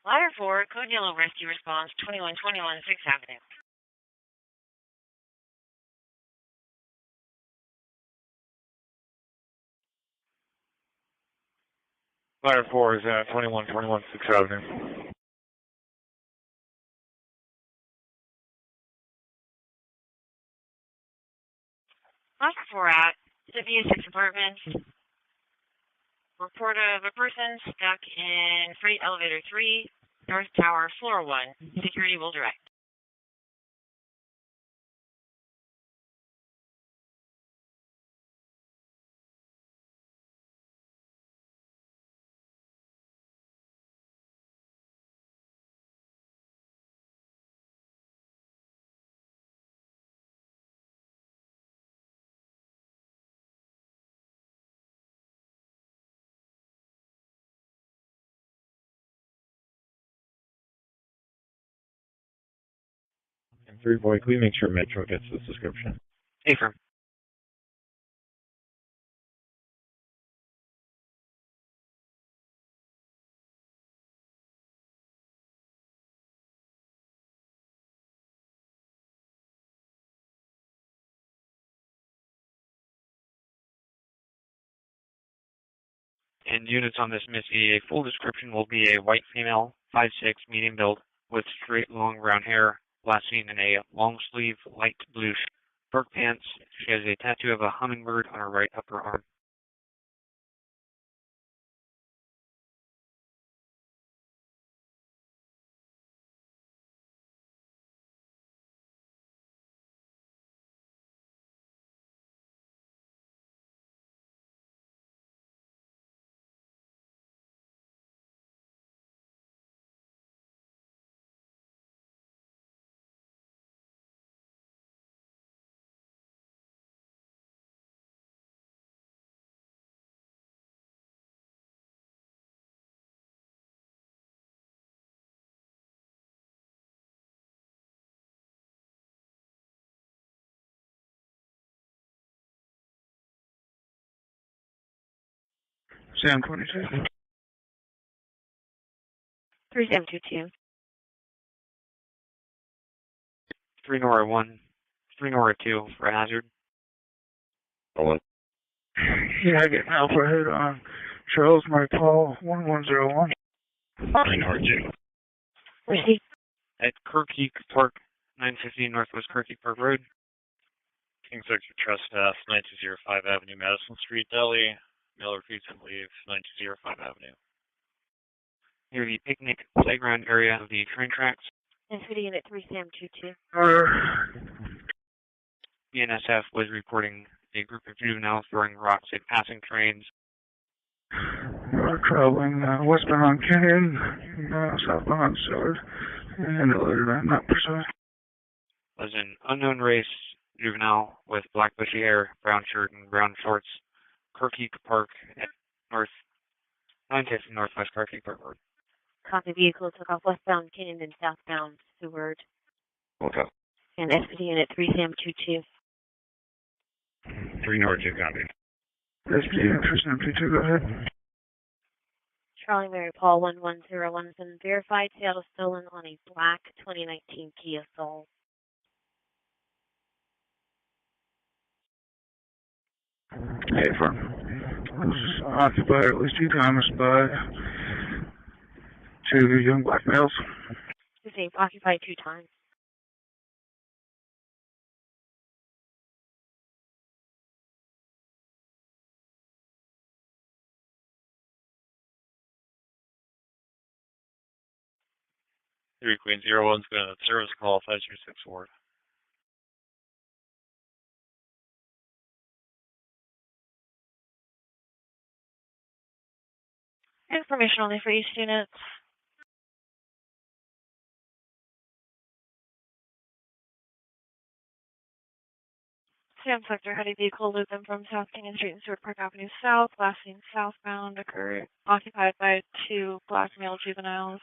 Ladder 4, Code Yellow Rescue Response, 2121 6th Avenue. Ladder 4 is at 2121 6th Avenue. Ladder 4 at Civia 6 Apartments. Report of a person stuck in Freight Elevator 3, North Tower, Floor 1. Security will direct. And 3 boy, can we make sure Metro gets this description? Affirm. And units on this Missy, a full description will be a white female, 5'6", medium build, with straight long brown hair, last seen in a long sleeve light blue short pants. She has a tattoo of a hummingbird on her right upper arm. Sam 22. 3722. 3 Nora 1, 3 Nora 2 for hazard. Hold Yeah, I get an alpha hit on Charles Mike Paul 1101. 3 Nora 2. Receive. At Kirky Park, 915 Northwest Kirky Park Road. King Sector Trespass, 9205 Avenue, Madison Street, Delhi. Male refuses to leave, 9205 Avenue. Near the picnic playground area of the train tracks. Density unit 3 Sam 22. BNSF was reporting a group of juveniles throwing rocks at passing trains. We're traveling westbound on Canyon, southbound on Seward, and I'm not precise. Was an unknown race juvenile with black bushy hair, brown shirt, and brown shorts. Kirky Park at 950 Northwest Kirky Park Road. Copy. Vehicle took off westbound Canyon and southbound Seward. Okay. And SPD unit 3 Sam 22. 3 Nora 2, copy. SPD unit 3 Sam 22, go ahead. Charlie Mary Paul 1101 has been verified. Seattle stolen on a black 2019 Kia Soul. Hey, firm. Was occupied at least 2 times by 2 young black males. The same, occupied 2 times. Three Queen 01's going to service call 536 Ward. Information only for each unit. Sam Sector had a vehicle loop them from South Canyon Street and Stewart Park Avenue South, last seen southbound, occupied by 2 black male juveniles.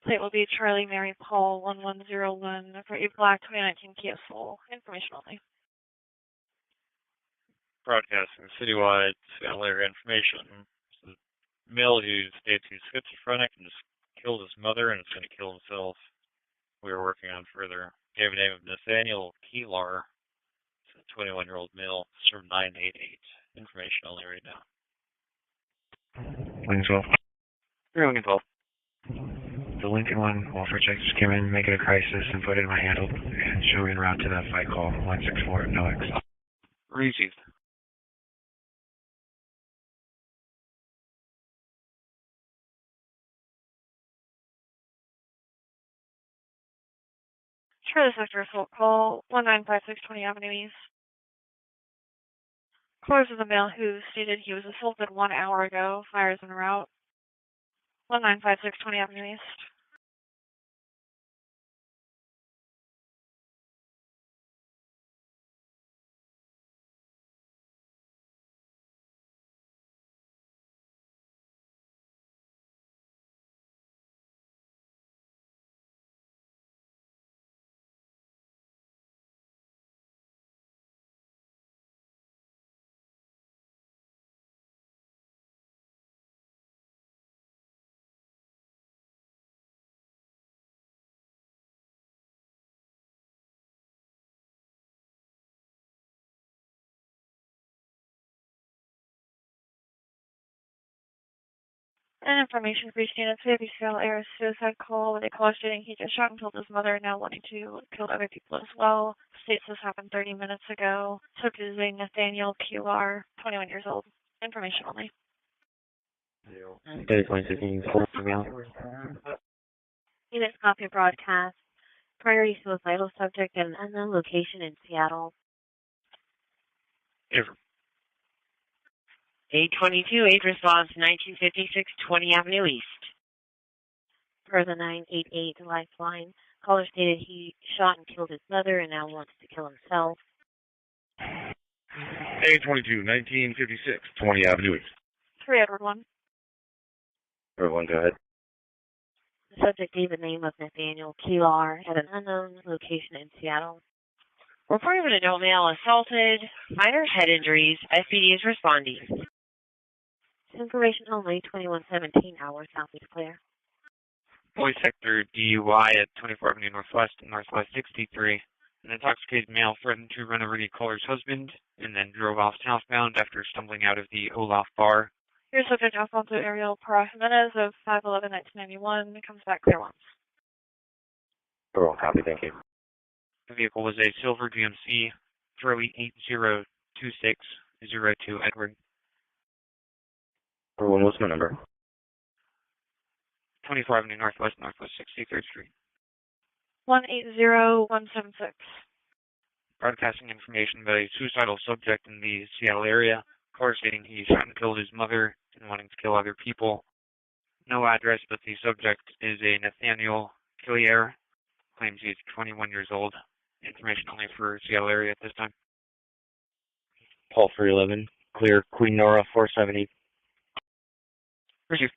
Plate will be Charlie Mary Paul 1101 for a black 2019 Kia Soul. Information only. Broadcasting citywide area information. Male who states he's schizophrenic and is killed his mother and is going to kill himself. We are working on further. Gave a name of Nathaniel Keelar. It's a 21-year-old male, from 988. Information only right now. Lincoln 12. 3 Lincoln 12. The Lincoln 1 welfare check just came in, make it a crisis, and put in my handle, and show me en route to that fight call, 164, no X. Received. Charlie Sector assault call 1956 20 Avenue East. Callers of the male who stated he was assaulted 1 hour ago. Fires en route. 1956 20 Avenue East. And information for each unit, Seattle Air suicide call with a caller stating he just shot and killed his mother, now wanting to kill other people as well. States this happened 30 minutes ago. Subject is a Nathaniel Keelar, 21 years old. Information only. Unit copy broadcast. Priority suicidal subject at an unknown location in Seattle. Ever. 822, 8 response, 1956 20 Avenue East. Per the 988 lifeline, caller stated he shot and killed his mother and now wants to kill himself. 822, 1956 20 Avenue East. 3 Edward 1. Everyone, go ahead. The subject gave the name of Nathaniel Keelar at an unknown location in Seattle. Report of an adult male assaulted, minor head injuries, SPD is responding. Information only, 2117 hours, Southeast clear. Police sector DUI at 24 Avenue Northwest and Northwest 63. An intoxicated male threatened to run over the caller's husband and then drove off southbound after stumbling out of the Olaf bar. Here's subject Alfonso Ariel Parra Jimenez of 5/11/1991. Comes back clear once. Everyone, copy, thank you. The vehicle was a silver GMC Charlie 802602 Edward. Everyone, what's my number? 24 Avenue Northwest, Northwest 63rd Street. 180176. Broadcasting information about a suicidal subject in the Seattle area. Caller stating he shot and killed his mother and wanting to kill other people. No address, but the subject is a Nathaniel Keelar. Claims he's 21 years old. Information only for Seattle area at this time. Paul 311, clear, Queen Nora 470. Received.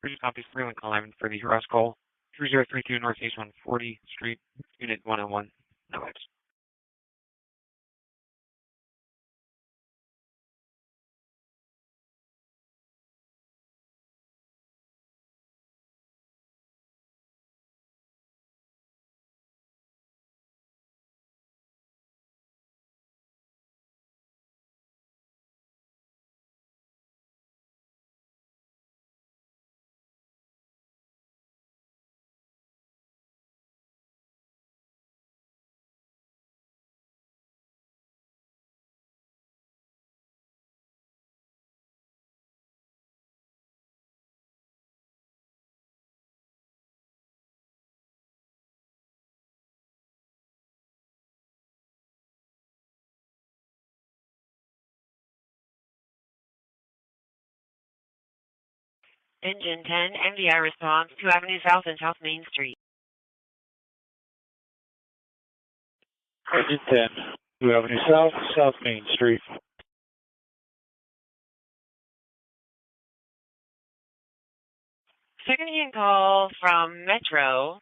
Received copies 3 Lincoln 11 for the harass call. 3032 Northeast 140 Street, Unit 101. No X. Engine 10, MDI response, 2 Avenue South and South Main Street. Engine 10, 2 Avenue South, South Main Street. second-hand call from Metro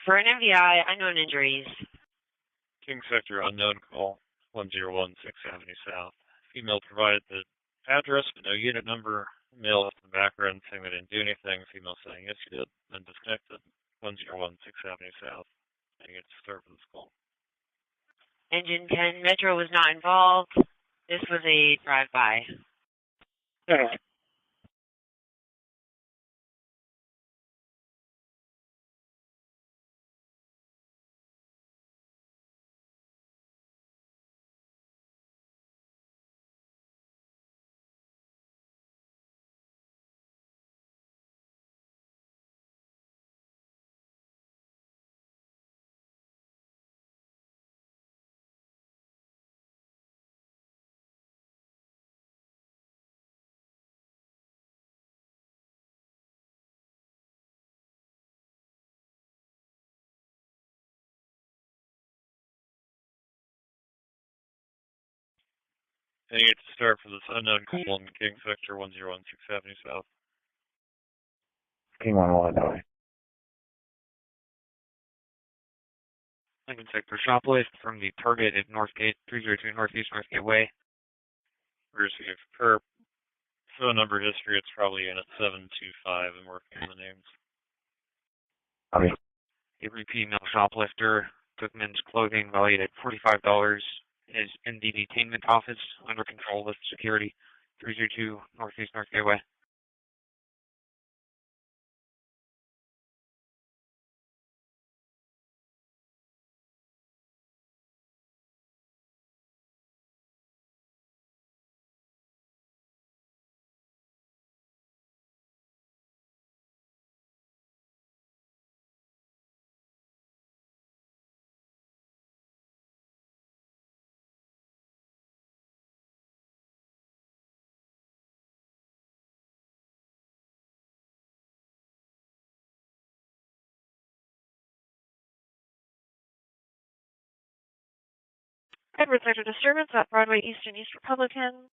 for an MVI, unknown injuries. King Sector unknown call, 101 6th Avenue South. Female provided the address but no unit number. Male left in the background saying they didn't do anything. Female saying yes, she did. Then disconnected. 101 6th Avenue South. I get to start for this call. Engine 10, Metro was not involved. This was a drive-by. Yeah. I get to start for this unknown call in King Sector 101 6th Avenue South. King 101, Illinois. Lincoln Sector shoplift from the target at Northgate, 302 Northeast Northgate Way. Received per phone number history, it's probably unit 725. I'm working on the names. Copy. A repeat male shoplifter took men's clothing valued at $45. Is in the detainment office under control with security, 302 Northeast Northgate Way. Edward Sector disturbance at Broadway East and East Republican.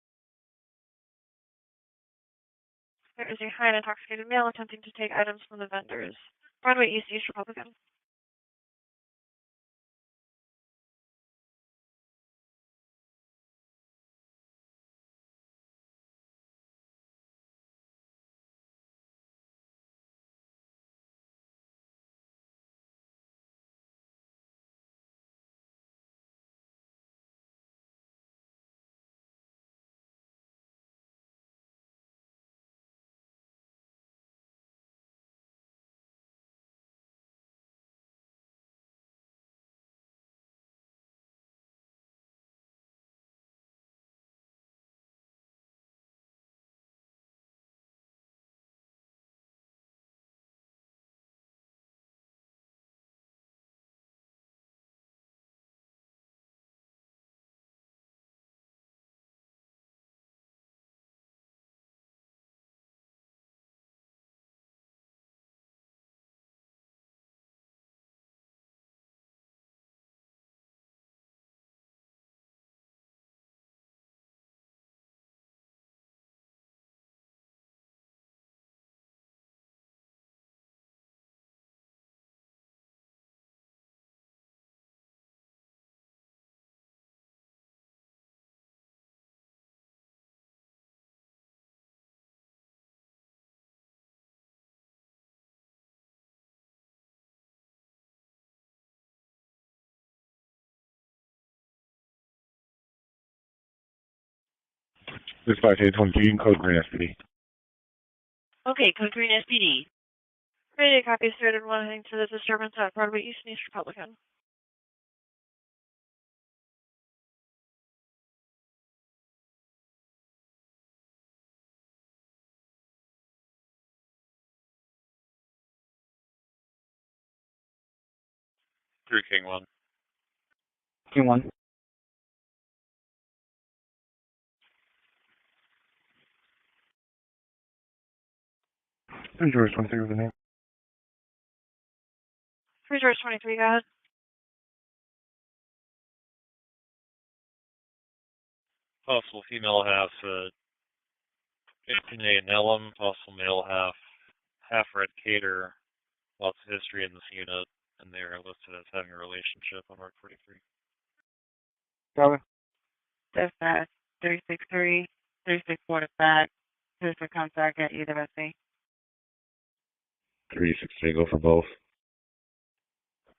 There is a high and intoxicated male attempting to take items from the vendors. Broadway East, East Republican. Dispatch 822, code green SPD. Okay, code green SPD. Ready to copy started one heading to the disturbance at Broadway East and East Republican. Through King 1. King 1. George 23 with the name. 3 George 23, go ahead. Possible female half, Anthony and Ellum. Possible male half, half-red cater, lots of history in this unit, and they are listed as having a relationship on Mark 43. Copy. Dispatch 363, 364 dispatch. Who's the contact at either SC? 363, go for both.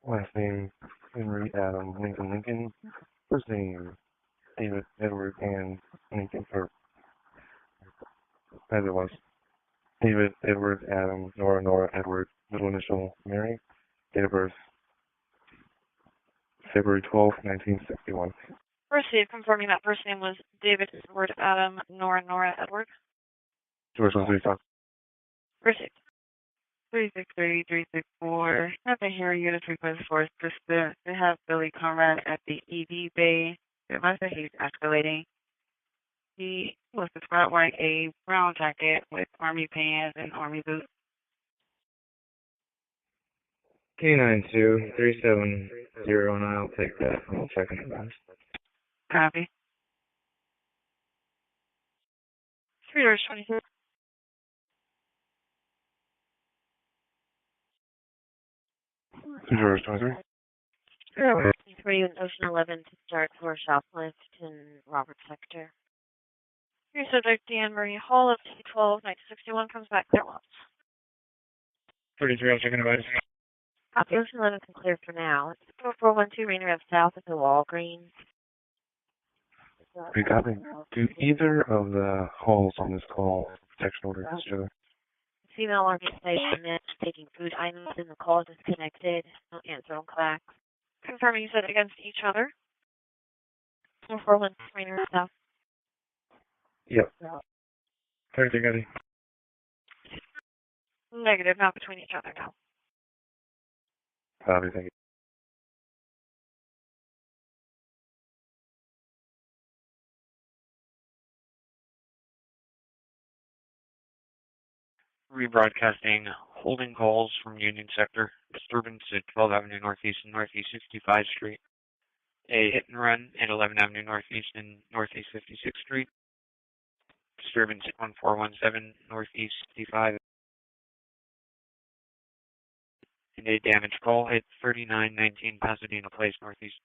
Last name, Henry Adam Lincoln. First name, David Edward and Lincoln, or as it was. David Edward Adam Nora Edward, middle initial Mary. Date of birth, February 12, 1961. Received, confirming that first name was David Edward Adam Nora Edward. George 135. Received. 363, 364. Nothing here. Unit request for just to have Billy Conrad at the ED bay. It must say he's escalating. He was described wearing a brown jacket with army pants and army boots. K92-370, and I'll take that. I'll check it out. Copy. 3-23. George 23. 3 and Ocean 11 to start for shoplift in Robert sector. Your subject, Dan Marie Hall of T12, 1961, comes back there once. 33, I'll check it out. Copy. Ocean 11 can clear for now. 4412 Rainer Ave South at the Walgreens. We copy. Do either of the halls on this call protection order each other? Female organization that's taking food items in the call is disconnected. No answer on clack. Confirming you said against each other. 4412 Rainer Ave South. Yep. 33, got it. Negative, not between each other, no. Copy, thank you. Rebroadcasting holding calls from Union Sector. Disturbance at 12th Avenue Northeast and Northeast 65th Street. A hit and run at 11th Avenue Northeast and Northeast 56th Street. Disturbance at 1417 Northeast 65. And a damage call at 3919 Pasadena Place Northeast.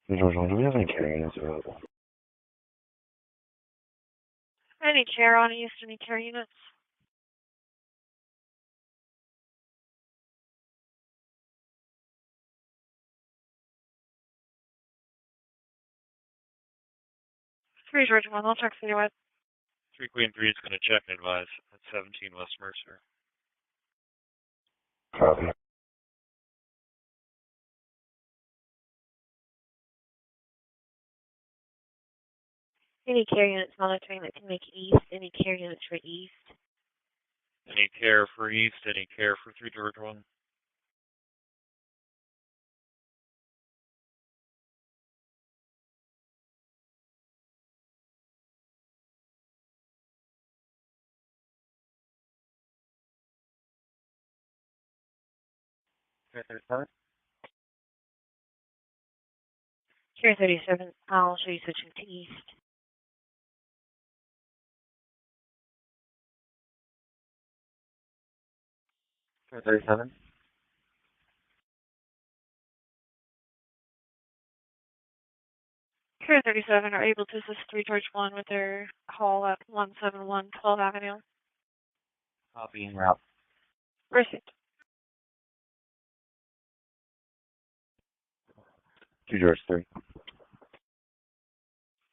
George, do we have any carry units available? Any chair on East, any care units? Three George 1, I'll check for you with. 3 Queen 3 is going to check and advise at 17 West Mercer. Copy. Any care units monitoring that can make east. Any care units for east. Any care for East, any care for 3 George 1. Care 37, I'll show you switching to east. Care 37. Care 37 are able to assist 3 George 1 with their call at 171 12th Avenue. Copy en route. Received. 2 George 3.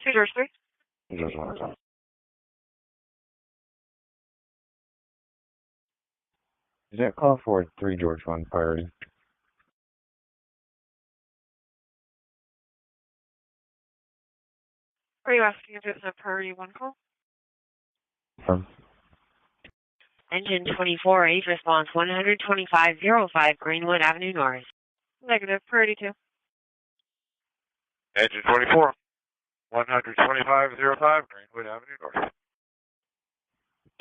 2 George 3. 2 George 1. Is that call for 3 George 1 priority? Are you asking if it was a priority 1 call? From Engine 24, 8 response 12505 Greenwood Avenue North. Negative, priority 2. Engine 24, 12505 Greenwood Avenue North.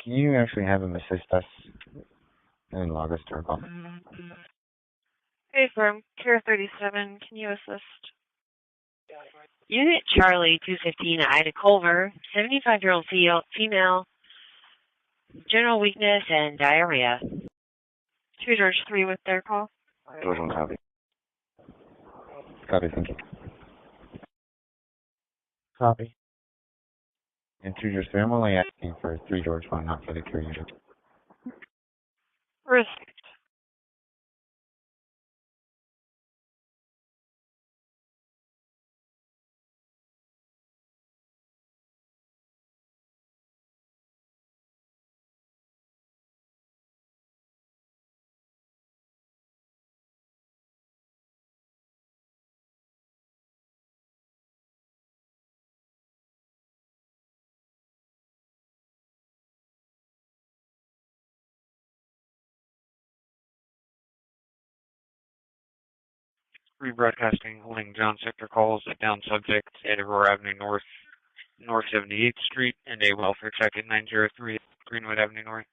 can you actually have him assist us and log us to our call? Affirm, Care 37, can you assist? Unit Charlie 215 Ida Culver, 75-year-old female, general weakness and diarrhea. 2 George 3 with their call. George 1 copy. Copy, thank you. Copy. And 2 George 3, I'm only asking for 3 George 1, not for the care unit. Received. Rebroadcasting, holding John Sector calls at down subject at Aurora Avenue North, North 78th Street, and a welfare check at 903 Greenwood Avenue North.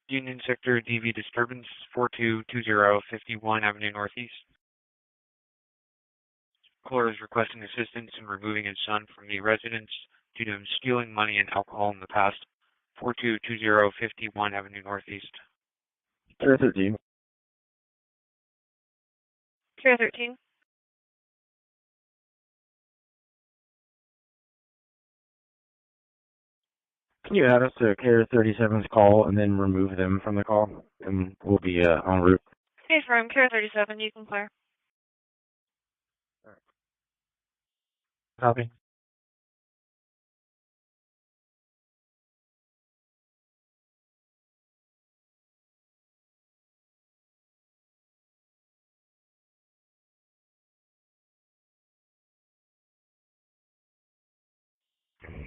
Union Sector DV disturbance, 4220 51 Avenue Northeast. Caller is requesting assistance in removing his son from the residence due to him stealing money and alcohol in the past. 4220 51 Avenue Northeast. Care 13. Care 13. Can you add us to Care 37's call and then remove them from the call? And we'll be en route. Affirm, Care 37, you can clear. Copy.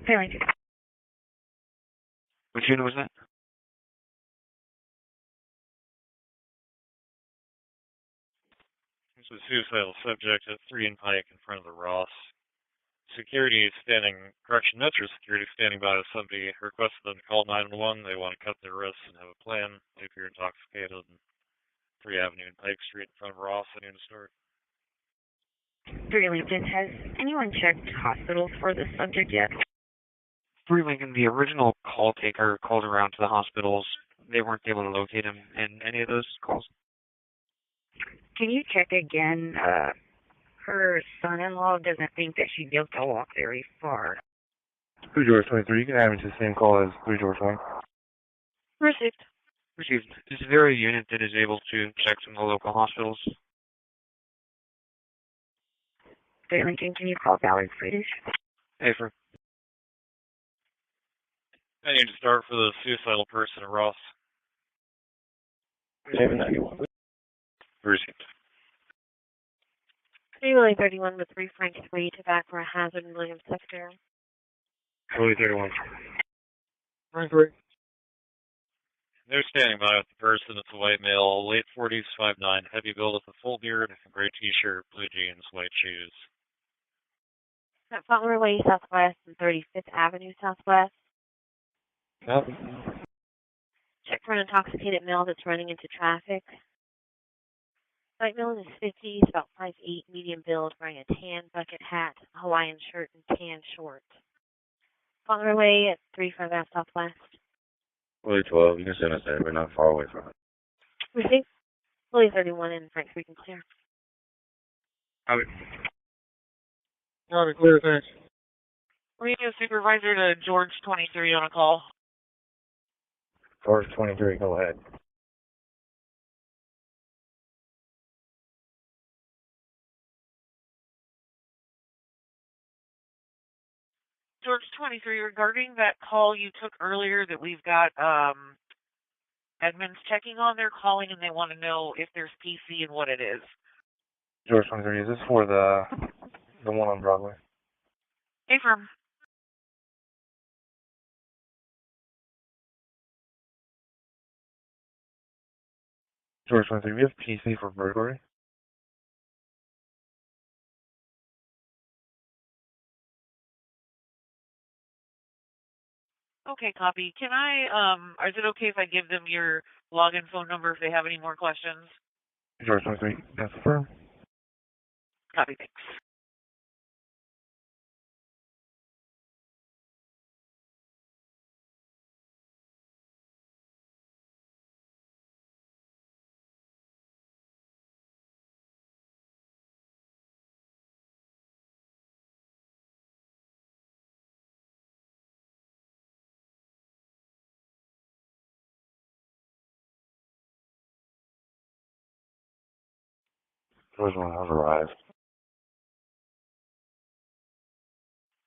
Parent. Which unit was that? This is a suicidal subject at 3 and Pike in front of the Ross. Security is Metro Security standing by with somebody requested them to call 911. They want to cut their wrists and have a plan. They appear intoxicated. 3 Avenue and Pike Street in front of Ross and Unit Stewart. 3 Lincoln, has anyone checked hospitals for this subject yet? 3 Lincoln, the original call taker called around to the hospitals. They weren't able to locate him in any of those calls. Can you check again? Her son-in-law doesn't think that she'd be able to walk very far. 3 George 23, you can have him to the same call as 3 George 1. Received. Received. Is there a unit that is able to check some of the local hospitals? 3 Lincoln, can you call Ballard Swedish? Affirm. I need to start for the suicidal person at Ross. 791. Received. 3 Willie 31 with 3 Frank 3 to back for a hazard in Williams Sector. Willie 31. Frank 3. They're standing by with the person. It's a white male, late 40s, 5'9", heavy build with a full beard, gray t-shirt, blue jeans, white shoes. At Butler Way Southwest and 35th Avenue Southwest. Copy. Check for an intoxicated male that's running into traffic. White male in his 50s, about 5'8", medium build, wearing a tan bucket hat, a Hawaiian shirt, and tan shorts. Butler Way at 35 Ave Southwest. Fully 12, you can send us there. We're not far away from it. Received. Fully 31 in Frank Creek and clear. Copy. Copy, clear, thanks. Radio supervisor to George 23 on a call. George 23, go ahead. George 23, regarding that call you took earlier that we've got admins checking on, they're calling and they want to know if there's PC and what it is. George 23, is this for the one on Broadway? Hey, firm. George 23, we have PC for burglary. Okay, copy. Can I, is it okay if I give them your login phone number if they have any more questions? George 23, that's affirmed. Copy, thanks. George 1 has arrived.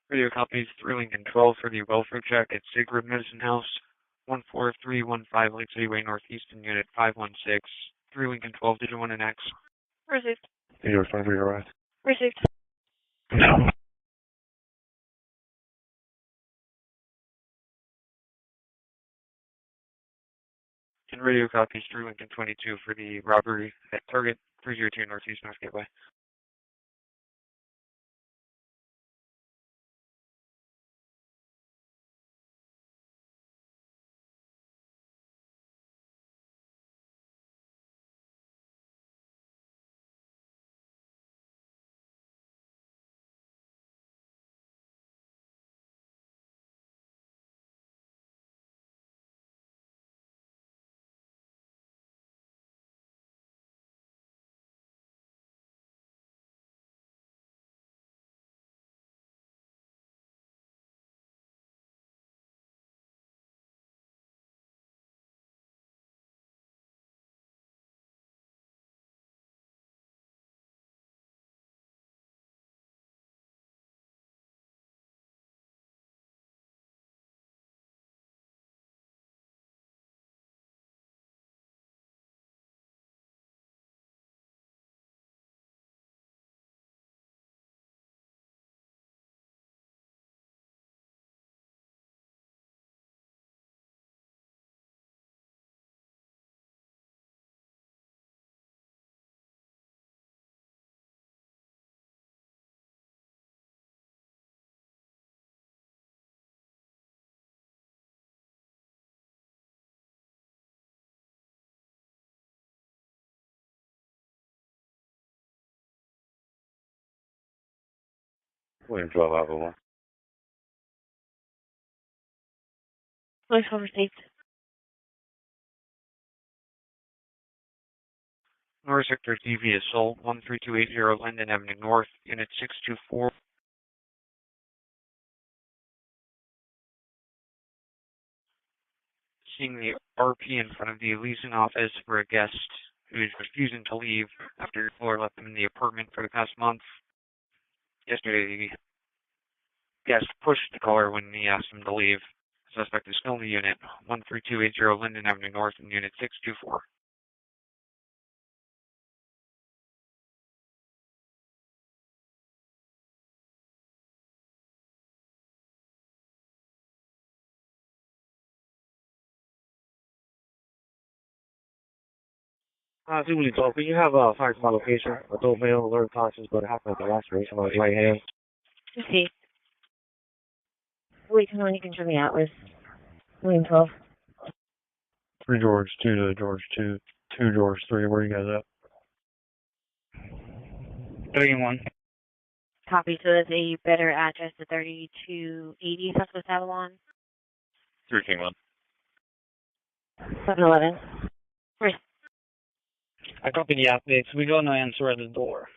Radio copies 3 Lincoln 12 for the welfare check at Sacred Medicine House, 14315 Lake City Way Northeast in Unit 516. 3 Lincoln 12, Digit 1 and X. Received. Hey, George 23, arrived. Received. No. And radio copies 3 Lincoln 22 for the robbery at Target 302 Northeast North Gateway. William 12, Alpha 1. Voice phone received. North Sector TV Assault, 13280 Linden Avenue North, Unit 624. Seeing the RP in front of the leasing office for a guest who is refusing to leave after your caller left them in the apartment for the past month. Yesterday, the guest pushed the caller when he asked him to leave. The suspect is still in the unit, 13280 Linden Avenue North in Unit 624. Julie 12, can you have find my location? Adult male, alert conscious, but half like a laceration on his right hand. Receive. Wait, come on, you can show me Atlas. William 12. 3 George 2 to George 2, 2 George 3, where you guys at? 3 and 1. Copy, so that's a better address to 3280 Southwest Avalon. 3 King 1. 711. First. I copy the updates. We go and answer at the door.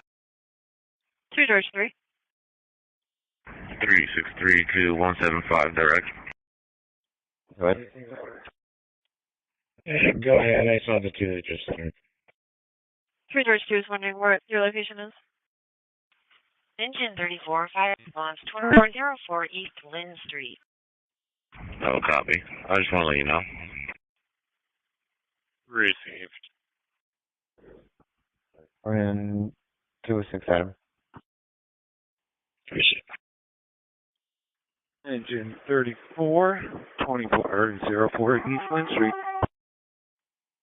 2 George 3. 3632175 direct. Go ahead. Go ahead. I saw the 2 that just entered. 3 George 2 is wondering where your location is. Engine 34, fire response 2404 East Lynn Street. No copy. I just want to let you know. Received. We're in 206 Adam. Engine 34, 2404 East Lynn Street.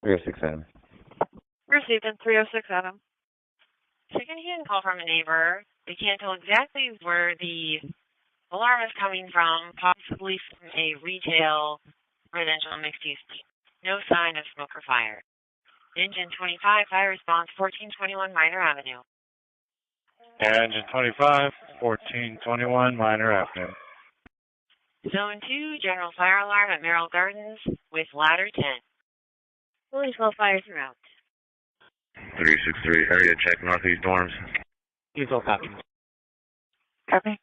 306 Adam. Received in 306 Adam. Second-hand call from a neighbor. They can't tell exactly where the alarm is coming from, possibly from a retail residential mixed-use. No sign of smoke or fire. Engine 25, fire response 1421 Minor Avenue. Engine 25, 1421 Minor Avenue. Zone 2, general fire alarm at Merrill Gardens with ladder 10. Fully 12 fires throughout. 363 area check northeast dorms. He's all copy. Copy.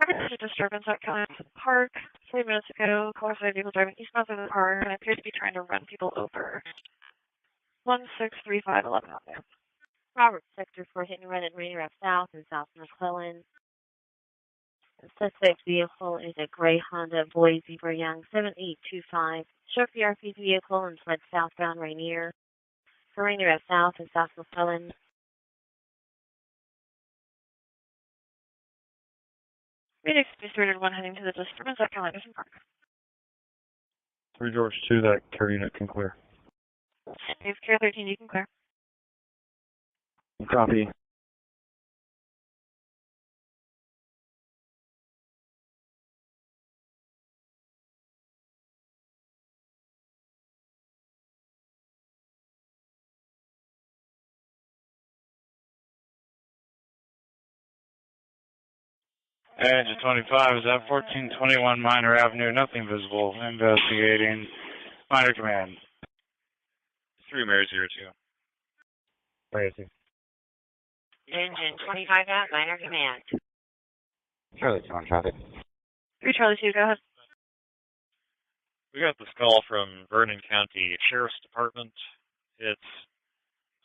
There's a disturbance at Collins Park 3 minutes ago. Caller said vehicle driving eastbound through the park and appears to be trying to run people over. 1635 11 Avenue. Robert, Sector 4, hit and run at Rainy Rock South and South McClellan. The suspect vehicle is a gray Honda Boise for Young 7825. Struck the RP vehicle and fled southbound Rainier. For Rainy Rock South and South McClellan. Phoenix 301 heading to the disturbance at Collins Park. 3 George 2, that care unit can clear. If Care 13, you can clear. Copy. Engine 25 is at 1421 Minor Avenue, nothing visible. Investigating. Minor command. 3 Mary 02. Where is he? Engine 25 at Minor Command. Charlie 2 on traffic. 3 Charlie 2, go ahead. We got this call from Vernon County Sheriff's Department. It's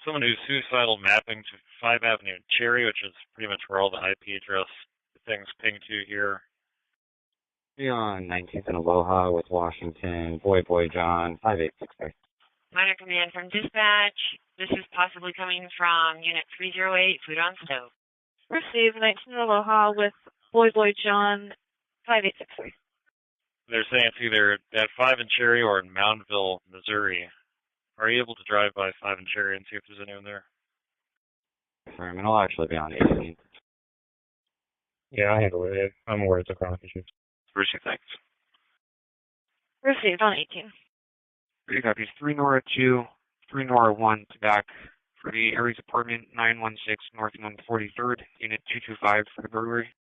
someone who's suicidal mapping to 5 Avenue and Cherry, which is pretty much where all the IP address things ping to here. On 19th and Aloha with Washington, Boy John, 5863. Minor Command from dispatch. This is possibly coming from Unit 308, food on stove. Receive 19 Aloha with Boy John 5863. They're saying it's either at 5 and Cherry or in Moundville, Missouri. Are you able to drive by 5 and Cherry and see if there's anyone there? Sorry, and I'll actually be on 18th. Yeah, I handle it. I'm aware it's a chronic issue. Received, thanks. Received on 18. 3 copies. 3 Nora 2, 3 Nora 1 to back for the Aries apartment 916 North 143rd, Unit 225 for the burglary.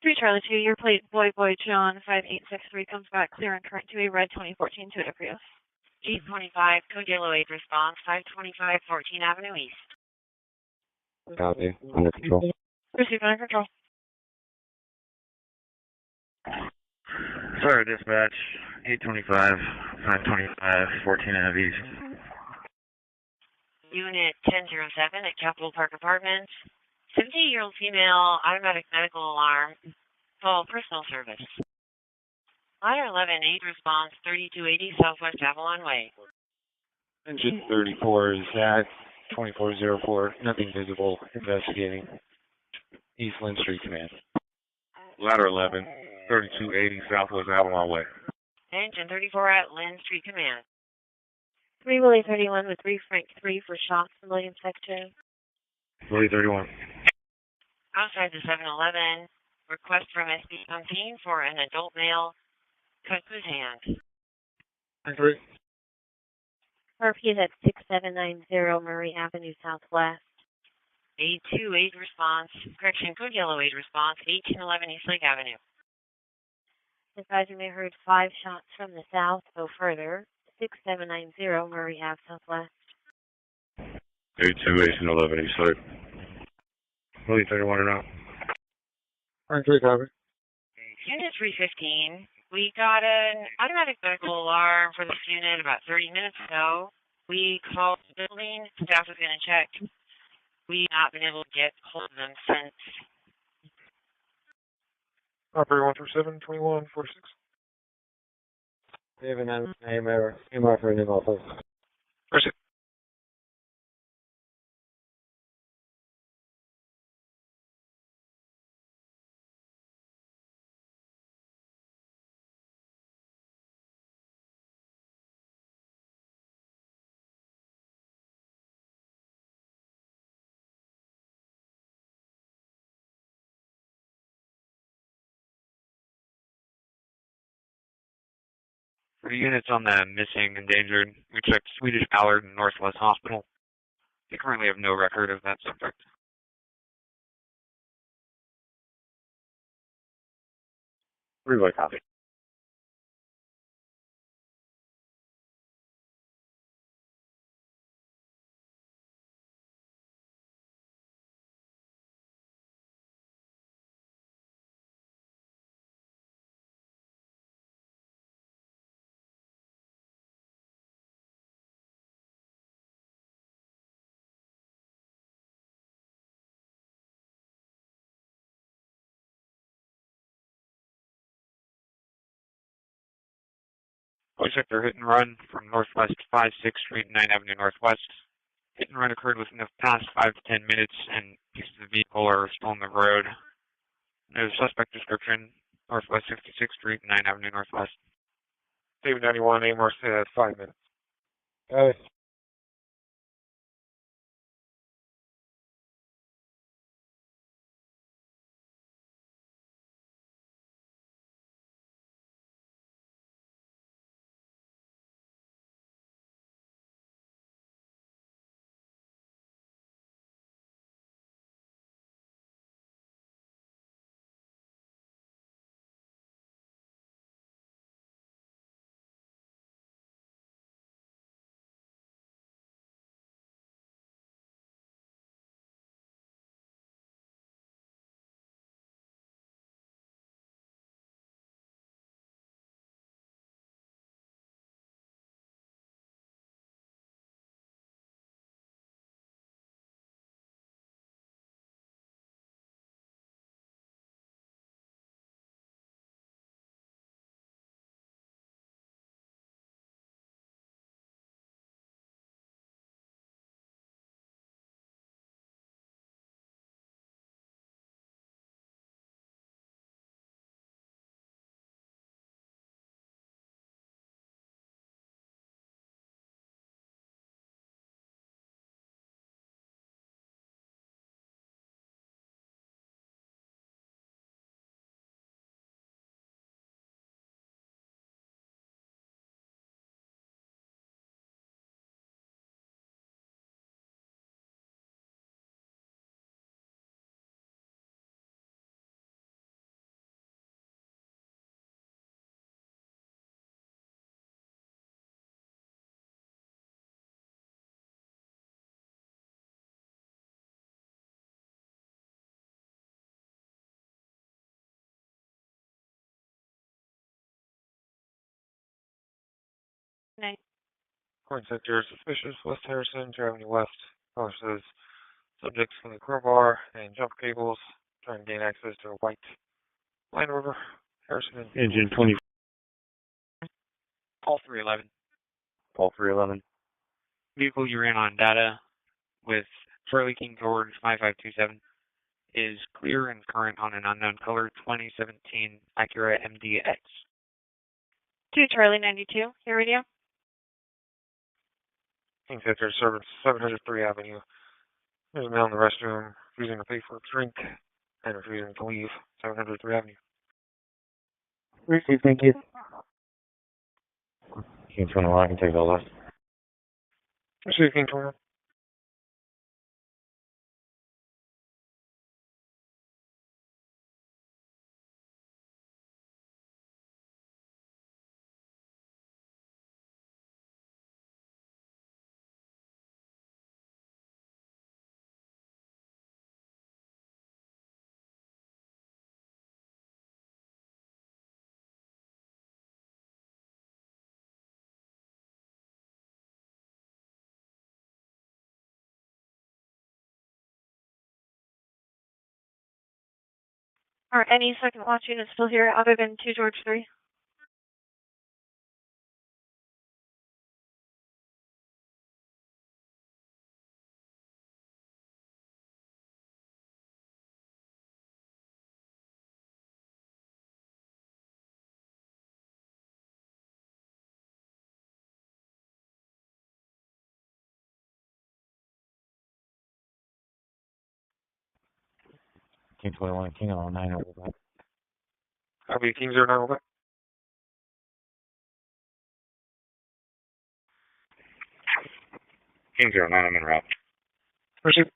3 Charlie 2, your plate Boy John 5863 comes back clear and current to a red 2014 Toyota Prius. G25, code yellow 8 response, 525 14 Avenue East. Copy. Under control. Received under control. Sorry, dispatch. 825, 525, 14 Ave East. Unit 1007 at Capitol Park Apartments. 70-year-old female automatic medical alarm. Call personal service. Ladder 11, 8 response, 3280 Southwest Avalon Way. Engine 34 is at 2404, nothing visible. Investigating. East Lynn Street Command. Ladder 11, 3280 Southwest Avalon Way. Engine 34 at Lynn Street Command. 3 Willie 31 with 3 Frank 3 for shots in William Sector. Willie 31. Outside the 7-Eleven, request from SB Pumping for an adult male, cut to his hand. Agree. RP is at 6790 Murray Avenue Southwest. 828 response, correction, code yellow 8 response, 1811 East Lake Avenue. Advisor may heard 5 shots from the south, go further, 6790 Murray Ave Southwest. 1811 East Lake. Willie 31 and out. Agree, copy. Unit 315, we got an automatic medical alarm for this unit about 30 minutes ago. We called the building, staff was going to check. We've not been able to get hold of them since. Operator 137, 21, 46. David, name error. MR for an email, please. Proceed. For units on the missing endangered, we checked Swedish Ballard and Northwest Hospital. They currently have no record of that subject. Relay copy. Boy sector hit and run from Northwest 5 6th Street, 9 Avenue Northwest. Hit and run occurred within the past 5 to 10 minutes, and pieces of the vehicle are still on the road. No suspect description, Northwest 66th Street, 9 Avenue Northwest. David 91, AMR said 5 minutes. Got it. Point sector suspicious, West Harrison, Avenue West. Caller says subjects from the crowbar and jump cables trying to gain access to a white Land Rover. Harrison. Engine 20. Call 311. Call 311. Vehicle you ran on data with Charlie King George 5527 is clear and current on an unknown color 2017 Acura MDX. 2 Charlie 92, your radio. King Sector Service 703 Avenue. There's a male in the restroom refusing to pay for a drink and refusing to leave 703 Avenue. Received, thank you. King 21, I can take the left. Received, King 21. Are any second watch units still here other than 2 George 3? King 21, King on 9 over that. Copy, King 09 over. King 09, I'm en route. Received.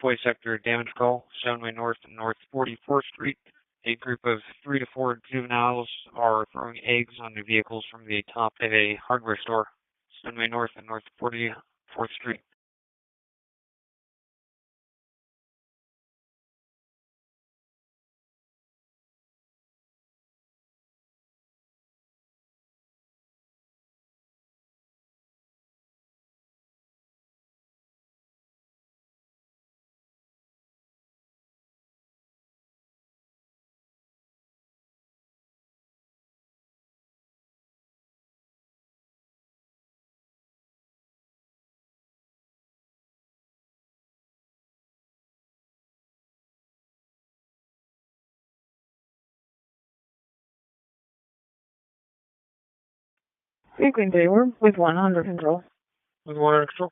Boy sector damage call, Stoneway North and North 44th Street. A group of 3 to 4 juveniles are throwing eggs onto vehicles from the top of a hardware store, Stoneway North and North 44th Street. Frequency, we're with 100 control. With 1 under control.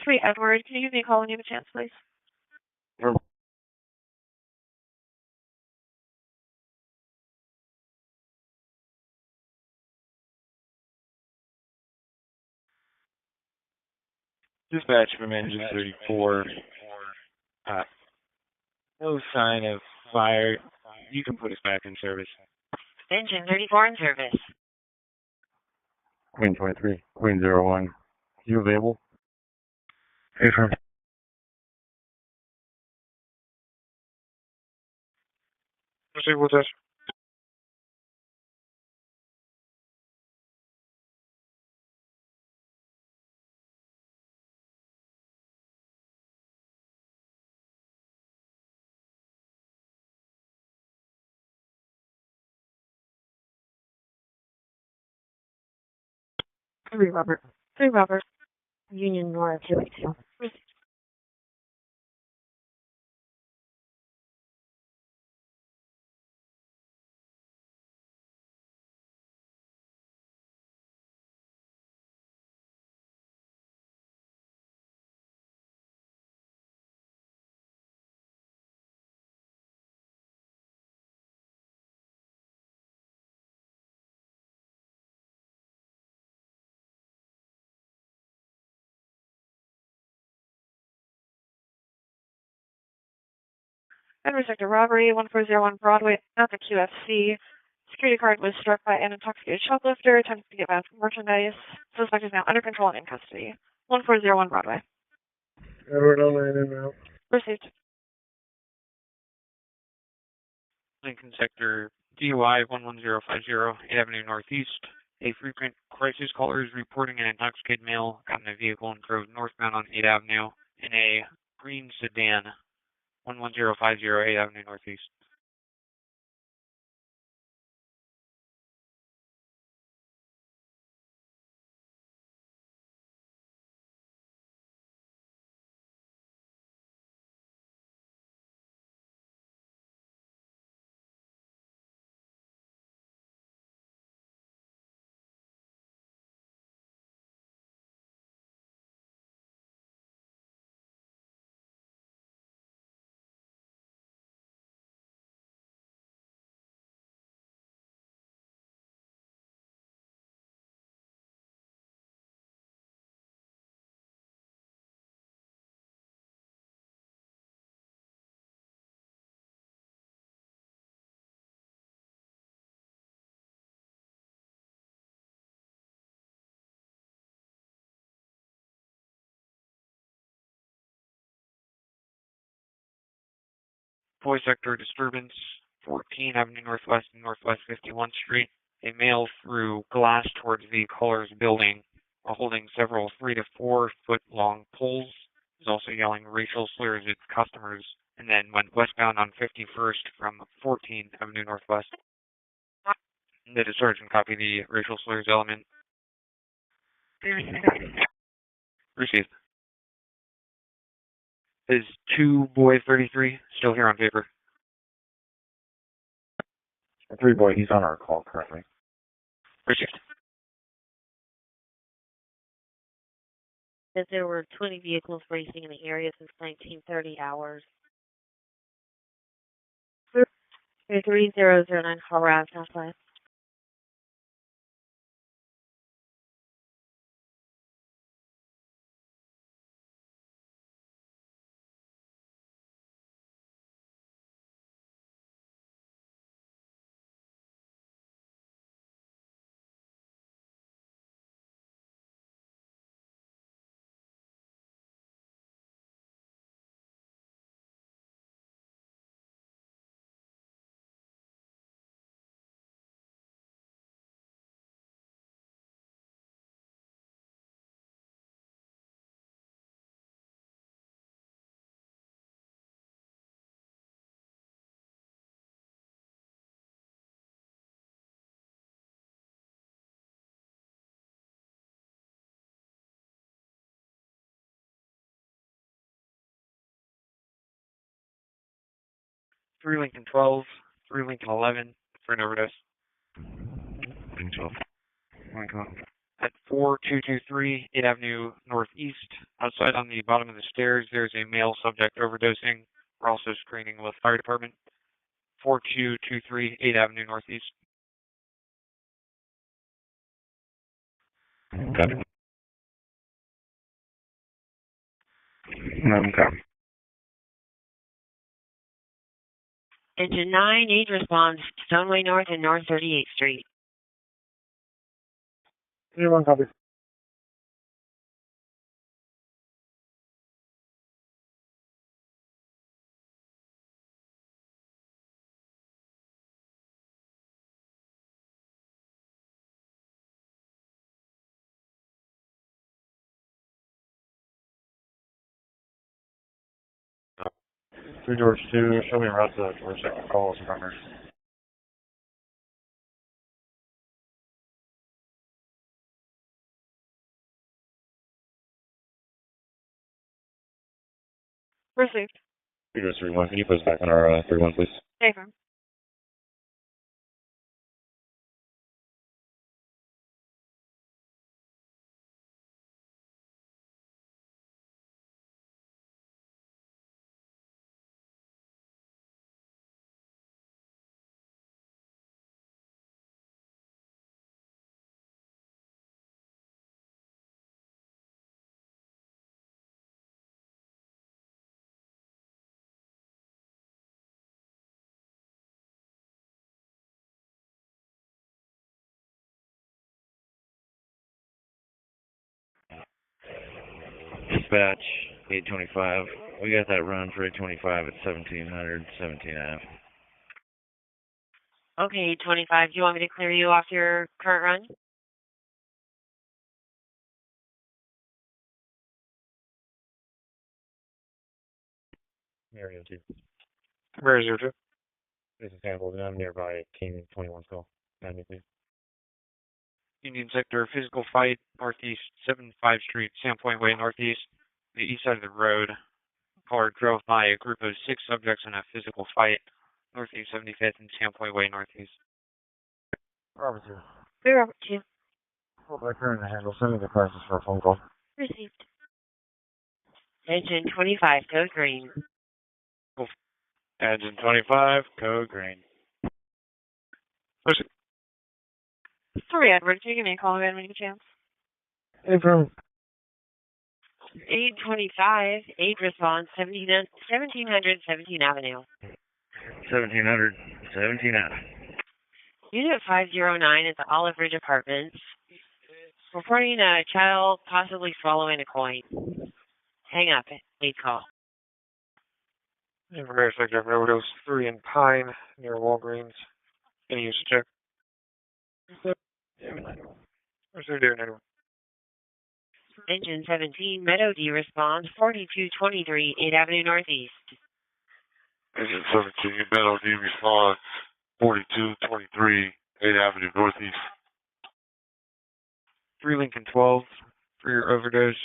3 Edward, can you give me a call when you have a chance, please? Dispatch from engine 34. No sign of fire. You can put us back in service. Engine 34 in service. Queen 23, Queen 01. You available? Hey, firm. Received with this. Three Robert. Union North, Helix. Edward Sector robbery, 1401 Broadway at the QFC. Security card was struck by an intoxicated shoplifter, attempted to get back merchandise. Suspect is now under control and in custody. 1401 Broadway. Edward, I'll land in now. Received. Lincoln Sector DUI 11050 8th Avenue Northeast. A frequent crisis caller is reporting an intoxicated male got in a vehicle and drove northbound on 8th Avenue in a green sedan. 11050 8th Avenue Northeast. Boy Sector disturbance 14th Avenue Northwest and Northwest 51st Street. A male threw glass towards the caller's building while holding several 3 to 4 foot long poles. He was also yelling racial slurs at customers and then went westbound on 51st from 14th Avenue Northwest. Did a sergeant copy the racial slurs element? Received. Is 2 Boy 33 still here on paper? 3 Boy, he's on our call currently. Received. Says there were 20 vehicles racing in the area since 1930 hours. 3009 Colorado Southwest. Three Lincoln 12, 3 Lincoln 11 for an overdose. Lincoln 12. Lincoln. At 4223 8th Avenue Northeast, outside on the bottom of the stairs, there's a male subject overdosing. We're also screening with fire department. 4223 8th Avenue Northeast. Copy. 11 copy. Engine 9, need response, Stoneway North and North 38th Street. 1 copy. Three George 2, show me around to George 2 call as partners. Received. 3 George 3-1, can you put us back on our 3-1, please? Affirm. dispatch, 825. We got that run for 825 at 1700, 17 Ave. Okay, 25. Do you want me to clear you off your current run? Area 2. Where is your 2? This is Campbell. I'm nearby King 21's call. 93. Union Sector, physical fight, northeast, 75 Street, Sandpoint Way, northeast, the east side of the road. Caller drove by a group of 6 subjects in a physical fight, northeast 75th and Sandpoint Way, northeast. Officer. Clear over to you. Hold my current handle. Send me the crisis for a phone call. Received. Engine 25, code green. Engine 25, code green. Push it. Sorry, Edward. Can you give me a call again when you get a chance? Hey, from 825, 8 response, 1700 17 Avenue. 1700, 17 Ave. Unit 509 at the Olive Ridge Apartments. Reporting a child possibly swallowing a coin. Hang up. Please call. Information Sector of Overdose 3 in Pine, near Walgreens. Any use check? Where's their doing anyone? Engine 17, Meadow D response, 4223 8th Avenue Northeast. Engine 17, Meadow D response, 4223 8th Avenue Northeast. 3 Lincoln 12, for your overdose.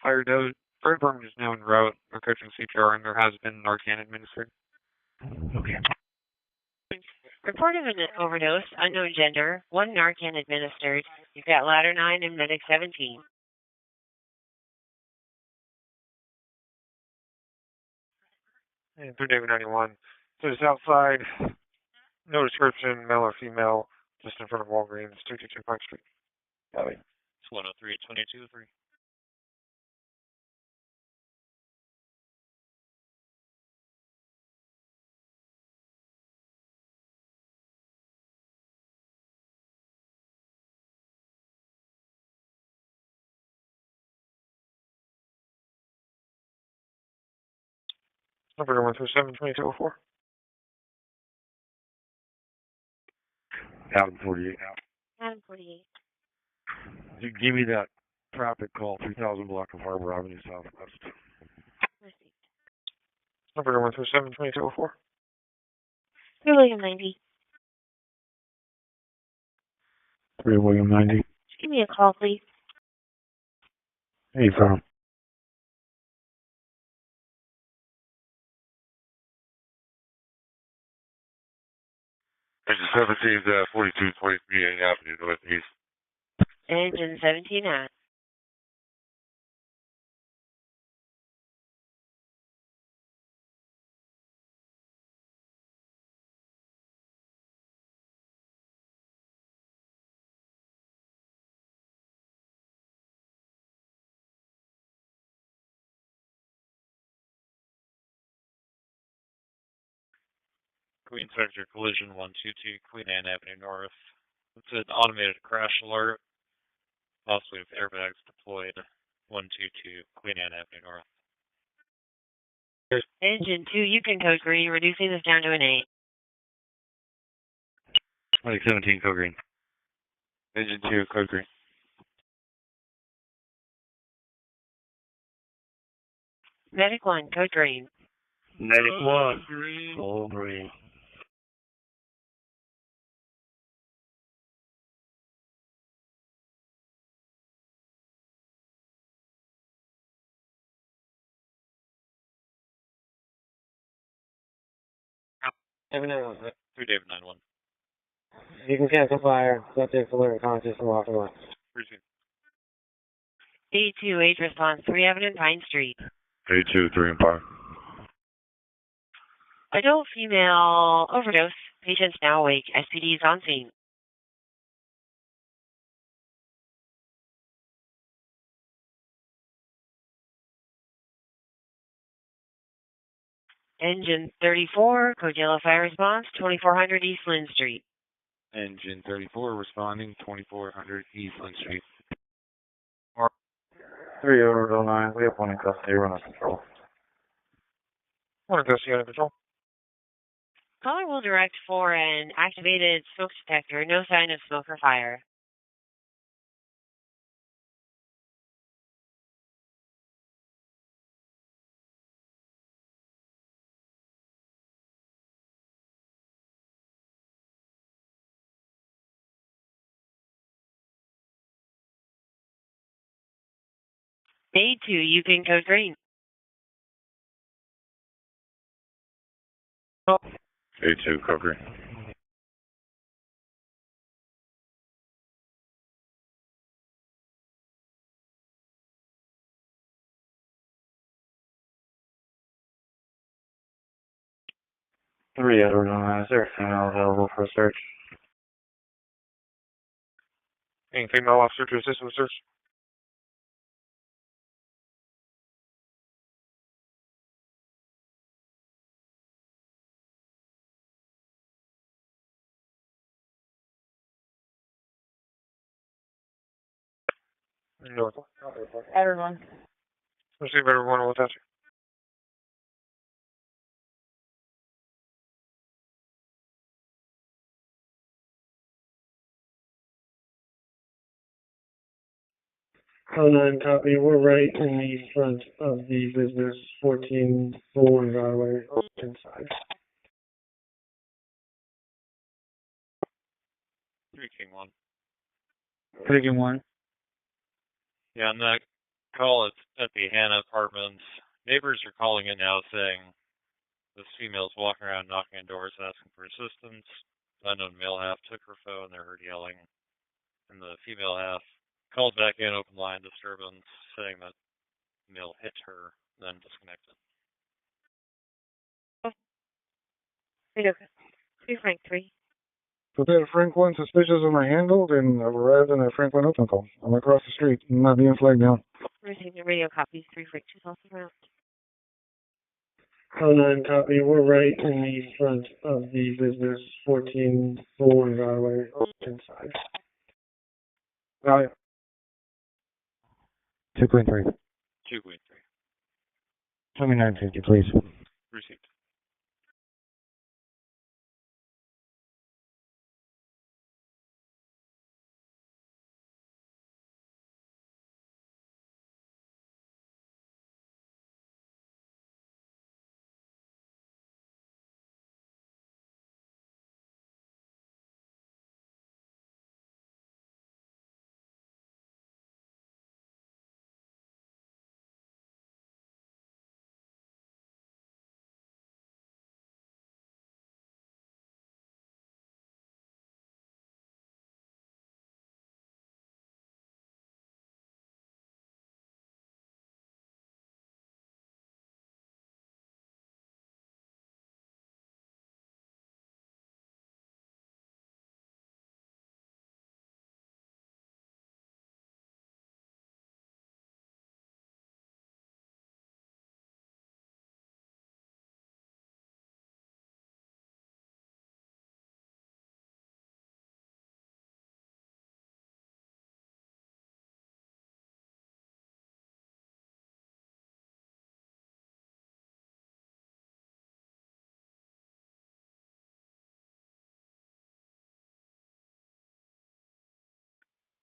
Fire department is now en route. We're coaching CPR and there has been Narcan administered. Okay. Report of an overdose, unknown gender, 1 Narcan administered. You've got ladder 9 and medic 17. And 3 David 91. So it's outside, no description, male or female, just in front of Walgreens, 222 Pine Street. Got it. It's 103 22 3. Number 137 2204. Adam 48. Adam 48. You give me that traffic call, 3000 block of Harbor Avenue Southwest. Received. Number 137 2204. You're William 90. 3 William 90. Give me a call, please. Hey, from Engine 17 is 4223 8th Avenue Northeast. Engine 17 at. Queen Sector collision 122 Queen Anne Avenue North. It's an automated crash alert, possibly with airbags deployed. 122 Queen Anne Avenue North. Engine 2, you can code green, reducing this down to an 8. Like 17, code green. Engine 2, code green. Medic 1, code green. Medic 1, all green. David 3 David 91. You can cancel fire. Subject's alert, conscious, and walk away. Received. 828 response, 3 Avenue Pine Street. 823 and Pine. Adult female overdose. Patients now awake. SPD is on scene. Engine 34, code yellow fire response, 2400 East Lynn Street. Engine 34 responding, 2400 East Lynn Street. 3 over 09, we have one in custody, we're under control. One in custody, under control. Caller will direct for an activated smoke detector. No sign of smoke or fire. Day 2, you can code green. A2, cover. Three over 09, is there a female available for a search? Any female officer to assist with search? No. Everyone. Receive everyone will attach. Nine copy. We're right in the front of the business 14 Bourne Highway, Ocean side. 3 King 1. 3 King 1. Yeah, on that call at the Hannah Apartments, neighbors are calling in now saying this female's walking around knocking on doors asking for assistance. The unknown male half took her phone, they heard yelling, and the female half called back in, open line disturbance, saying that the male hit her, then disconnected. Three Frank 3. Prepare Franklin, suspicious of my handled, and I've arrived in a Franklin open call. I'm across the street. I'm not being flagged down. Receiving radio copies. 3 Frank 2 also around. Nine copy. We're right in the front of the business 14 Bourne Highway, Ocean side. Oh, yeah. 2 Queen 3. 2 Queen 3. 2950, please. Received.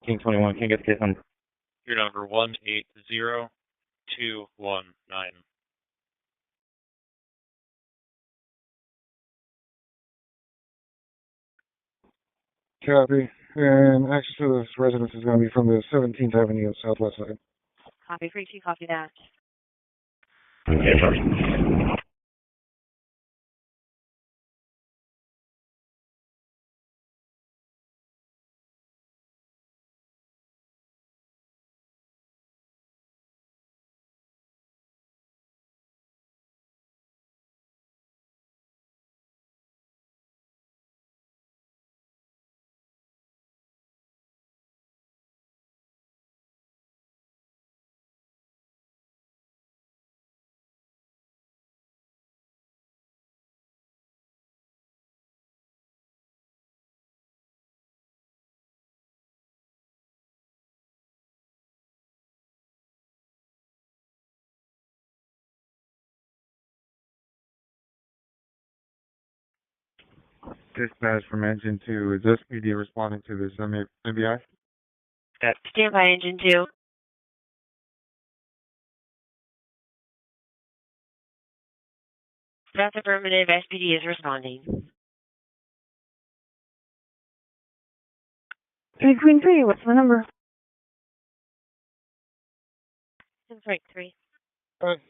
King 21, can you get the case number? Your number 180219. Copy. And access to this residence is going to be from the 17th Avenue southwest side. Copy. 3 2. Copy that. Yes, sir. Dispatch from Engine 2. Is SPD responding to this MBI? Stand by, Engine 2. That's affirmative. SPD is responding. 3 Queen 3, what's the number? And Frank 3. Right.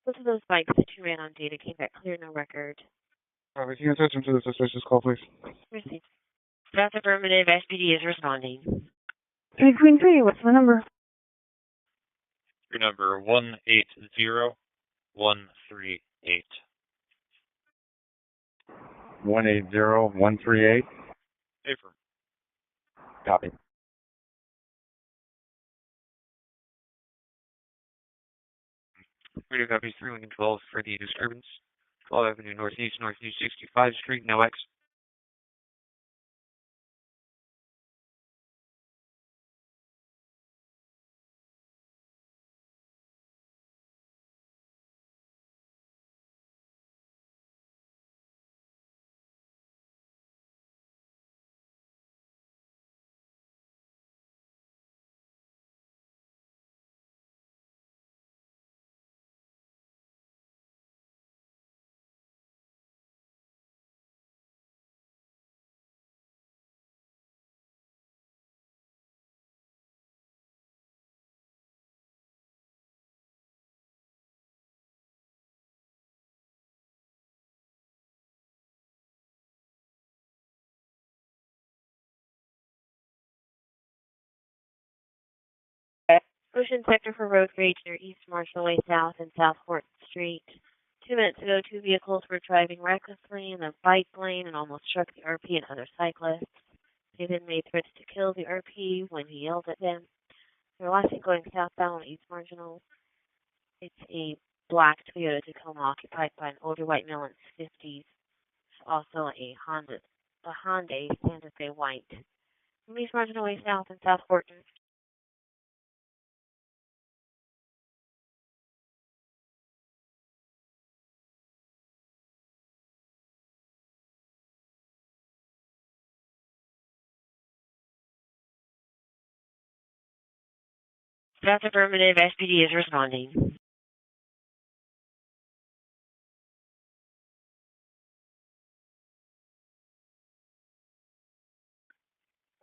Both of those bikes that you ran on data came back clear, no record. Can you attach him to the suspicious call, please? Received. That's affirmative. SPD is responding. 3 Queen 3, what's the number? Your number 180138. 180138. Affirm. Copy. Radio copies 3 Lincoln 12 for the disturbance. 12 Avenue Northeast, Northeast 65 Street, no X. Ocean sector for road rage near East Marshall Way South and South Horton Street. 2 minutes ago, 2 vehicles were driving recklessly in the bike lane and almost struck the RP and other cyclists. They then made threats to kill the RP when he yelled at them. They were last seen going southbound on East Marginal. It's a black Toyota Tacoma occupied by an older white male in his 50s. It's also a Hyundai Santa Fe white. From East Marginal Way South and South Horton. That's affirmative. SPD is responding.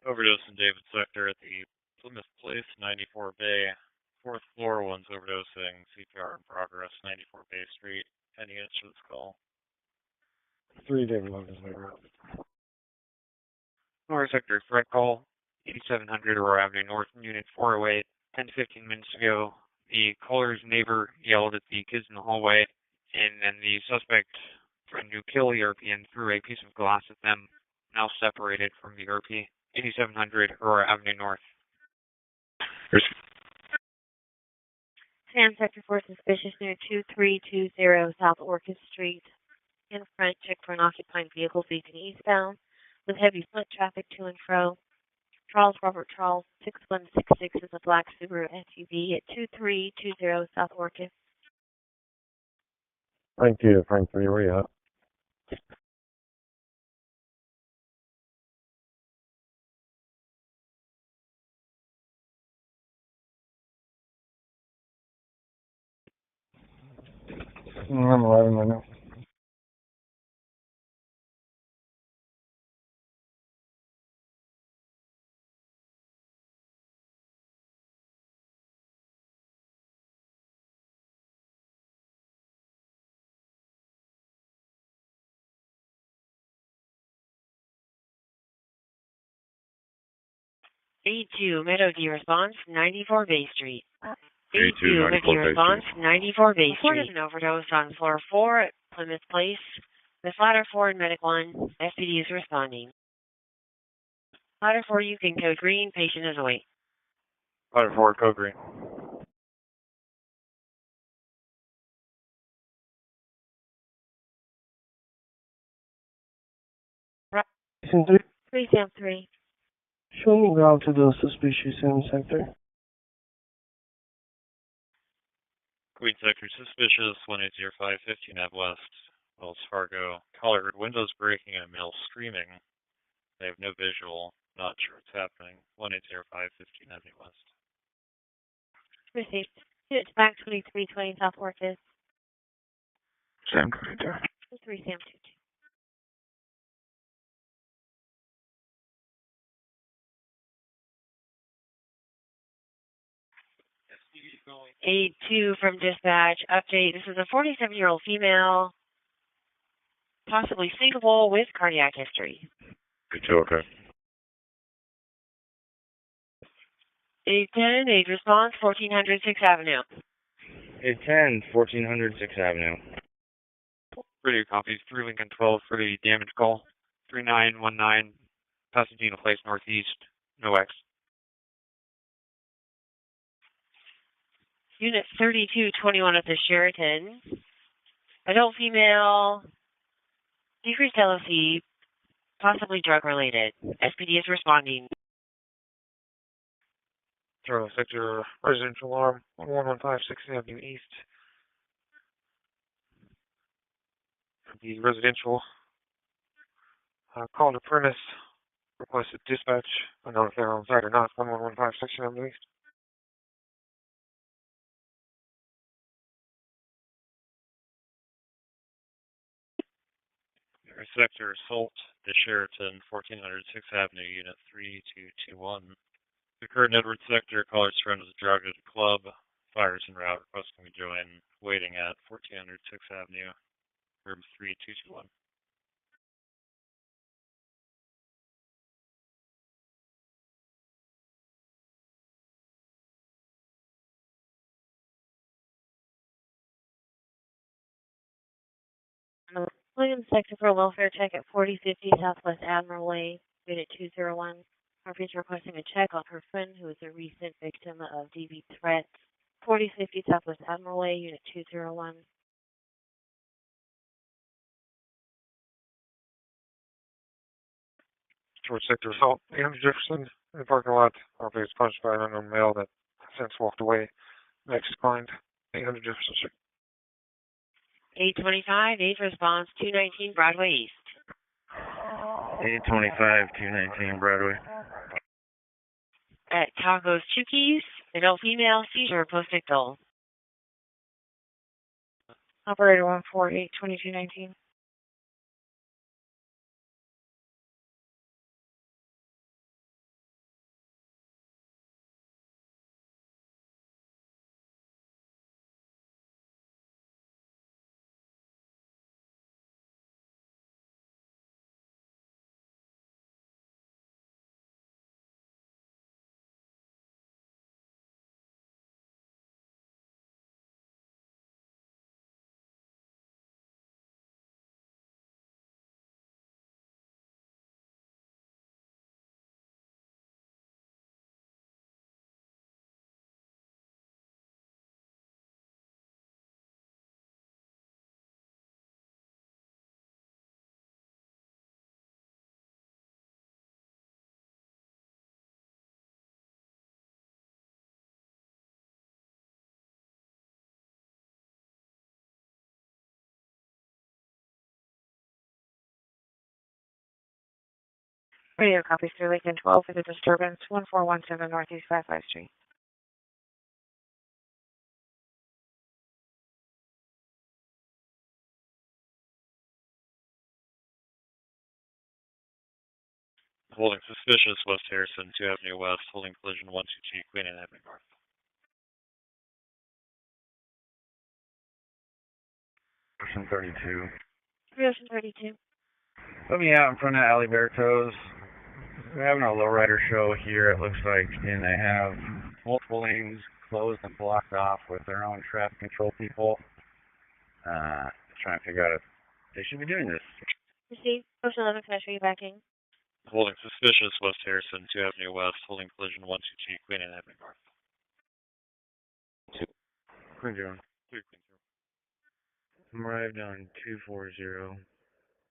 Overdose in David sector at the Plymouth Place, 94 Bay. 4th floor, one's overdosing. CPR in progress, 94 Bay Street. Any answer to this call? 3 David Logan's neighborhood. North sector threat call. 8700 Aurora Avenue North, Unit 408. 10 to 15 minutes ago, the caller's neighbor yelled at the kids in the hallway, and then the suspect threatened to kill the RP and threw a piece of glass at them, now separated from the RP. 8700 Aurora Avenue North. Sam sector for suspicious near 2320 South Orchid Street. In front, check for an occupied vehicle facing eastbound with heavy foot traffic to and fro. Charles Robert Charles 6166 is a black Subaru SUV at 2320 South Orchid. Frank 2, Frank 3, where you at? I'm 11 right now. A2 Meadow D response 94 Bay Street. A2 Meadow D response 94 Bay Street. Reported an overdose on floor 4 at Plymouth Place. With ladder 4 and medic 1, SPD is responding. Ladder 4, you can code green, patient is awake. Ladder 4, code green. Precinct 3, 3 Sam 3. show me route to the suspicious sector. Queen sector suspicious, 1805 15 Ave West. Wells Fargo. Caller heard windows breaking and a male screaming. They have no visual. Not sure what's happening. 1805 15 Avenue West. Received. Unit back 2320 South Orchid. Sam 22. 3 Sam 22. A2 from dispatch. Update. This is a 47-year-old female, possibly sinkable with cardiac history. Good too, okay. A10, age response, 1400 6th Avenue. 810, 1400 6th Avenue. Radio copies 3 Lincoln 12 for the damage call. 3919 Pasadena Place Northeast. No X. Unit 3221 at the Sheraton. Adult female, decreased LOC, possibly drug related. SPD is responding. Charlie Sector, residential alarm, 1115 6th Avenue East. The residential called apprentice, requested dispatch. I don't know if they're on site or not. 1115 6th Avenue East. Sector assault, the Sheraton, 1400 6th Avenue, Unit 3221. The current Edward Sector, caller's friend was drugged at a club. Fires en route, requesting to join. Waiting at 1400 6th Avenue, room 3221. Williams Sector for a welfare check at 4050 Southwest Admiral Way, Unit 201. Harvey is requesting a check on her friend who is a recent victim of DV threats. 4050 Southwest Admiral Way, Unit 201. George Sector assault, Andrew Jefferson, in the parking lot. Harvey was punched by an unknown male that since walked away. Next declined, 800 Jefferson Street. 825, age response, 219 Broadway East. 825, 219 Broadway. At Tacos Chukis, adult female, seizure post-ictal. Operator 148 2219. Radio copies 3 Lincoln 12 for the disturbance, 1417 Northeast 55 Street. Holding suspicious, West Harrison, 2 Avenue West, holding collision 122 Queen and Avenue North. Person 32. 32. Put me out in front of Alberto's. We're having a lowrider show here, it looks like, and they have multiple lanes closed and blocked off with their own traffic control people. Trying to figure out if they should be doing this. Received. Ocean 11, can I show you backing? Holding suspicious, West Harrison, 2 Avenue West, holding collision 122 Queen and Avenue North. Queen John. 3 Queen Zero. I'm arrived on 240.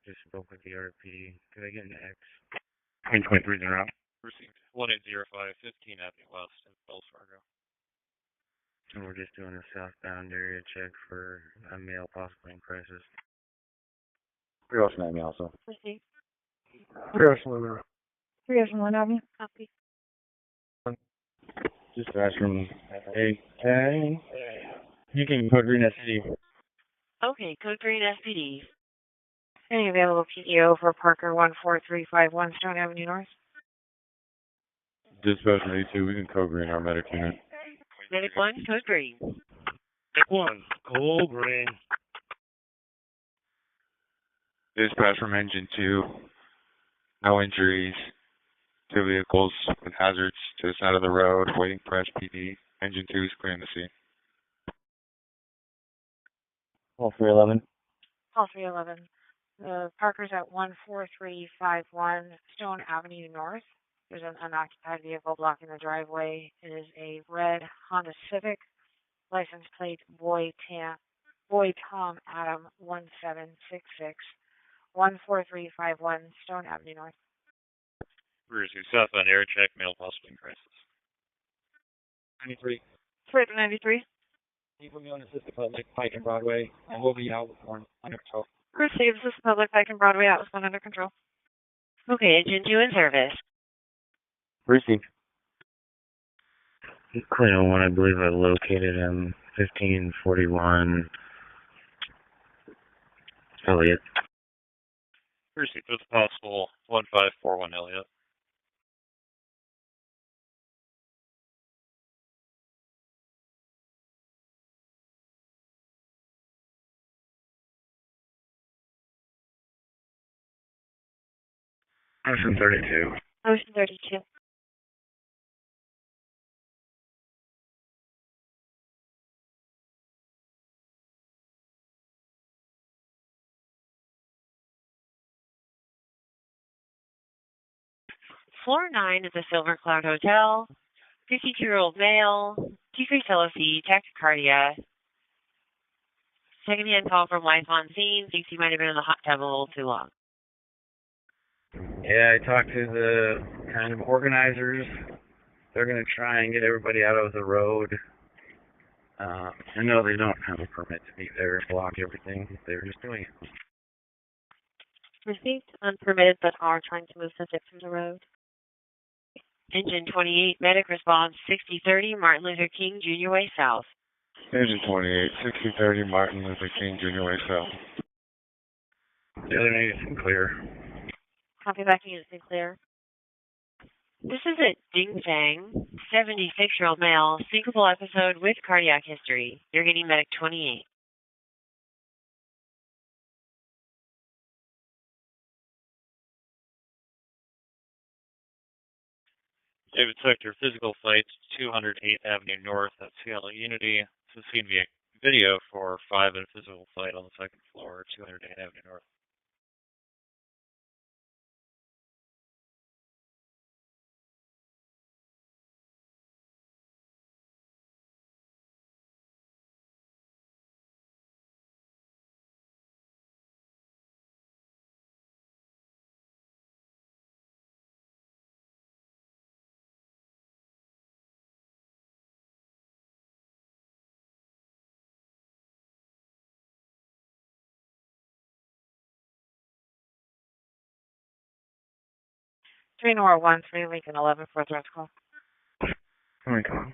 Just spoke with the RP. Could I get an X? Queen 23 in route. Received. 1805 15 Avenue West in Wells Fargo. And we're just doing a southbound area check for a male possibly in crisis. 3 Ocean Avenue also. Received. 3 Ocean Avenue. 3 Ocean 1 Avenue. Copy. Dispatch from FAK. You can put green SPD. Okay, code green SPD. Any available PEO for Parker 14351 Stone Avenue North? Dispatch from 82, we can code green our medic unit. Medic 1, code green. Medic 1, code green. Dispatch from engine 2, no injuries. 2 vehicles with hazards to the side of the road, waiting for SPD. Engine 2 is clearing the scene. Call 311. Call 311. Parker's at 14351 Stone Avenue North. There's an unoccupied vehicle blocking the driveway. It is a red Honda Civic, license plate Boy Tom Adam 1766, 14351 Stone Avenue North. Bruce, southbound air check, male possible in crisis. 93. Freighter 93. You put me on assisted public, Pike and Broadway. I will be out for under control. Received. This is Public Pike and Broadway. Atlas 1 under control. Okay, engine 2 in service. Received. Clean 01, I believe I located him. 1541 Elliott. Bruce, if possible, 1541 Elliott. Ocean 32. Ocean 32. Floor 9 at the Silver Cloud Hotel. 52-year-old male. Decreased LOC, tachycardia. Second-hand call from wife on scene. Thinks he might have been in the hot tub a little too long. Yeah, I talked to the kind of organizers. They're going to try and get everybody out of the road. I know they don't have a permit to be there and block everything. They're just doing it. Received, unpermitted, but are trying to move subject from the road. Engine 28, medic response 6030 Martin Luther King Jr. Way South. Engine 28, 6030 Martin Luther King Jr. Way South. The other unit's been clear. Copy back units been clear. This is a Ding Fang, 76-year-old male, syncopal episode with cardiac history. You're getting medic 28. David Sector, physical fight, 208th Avenue North at Seattle Unity. This is seen via video for 5 in physical fight on the second floor, 208th Avenue North. Three Nora 1, 3 Lincoln 11 for a threat call. Lincoln.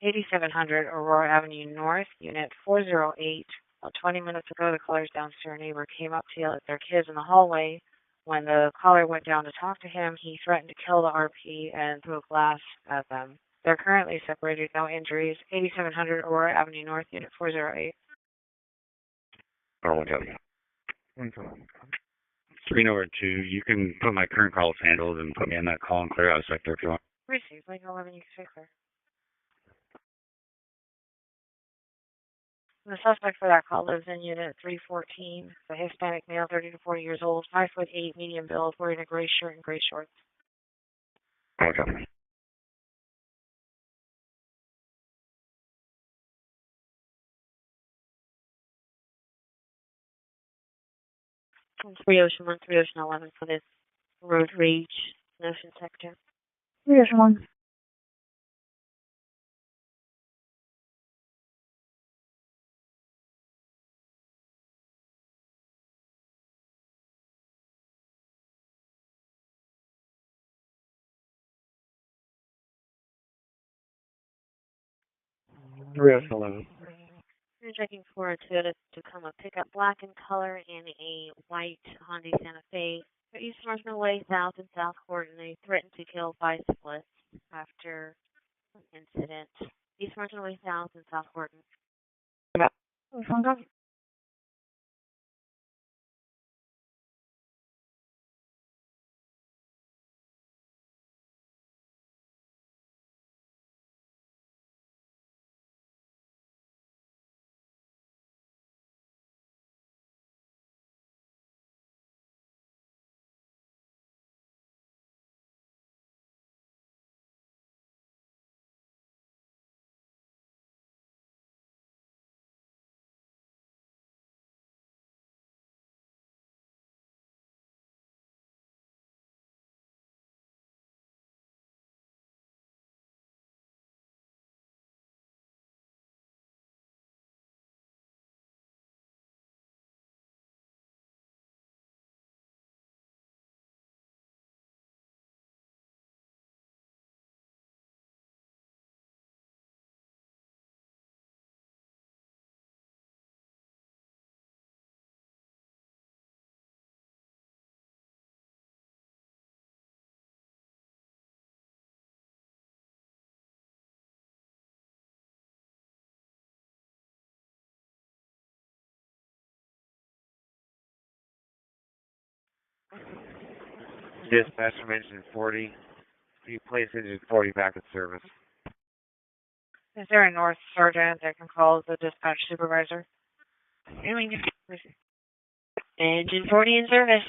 8700 Aurora Avenue North, Unit 408. About 20 minutes ago, the caller's downstairs neighbor came up to yell at their kids in the hallway. When the caller went down to talk to him, he threatened to kill the RP and threw a glass at them. They're currently separated, no injuries. 8700 Aurora Avenue North, Unit 408. Or 1 3 over 2. You can put my current call as handled and put me in that call and clear out a sector if you want. Received. Lincoln 11, you can stay clear. The suspect for that call lives in Unit 314. The Hispanic male, 30 to 40 years old, 5'8", medium build, wearing a gray shirt and gray shorts. Okay. 3 Ocean 1, 3 Ocean 11 for this road rage in Ocean Sector. 3 Ocean 1. 311. You're checking for a Toyota Tacoma pickup, black in color, and a white Hyundai Santa Fe. East Marginal Way, South and South Horton. They threatened to kill bicyclists after an incident. East Marginal Way, South and South Horton. Dispatch from engine 40. Can you place engine 40 back in service? Is there a North Sergeant that can call the dispatch supervisor? Engine 40 in service.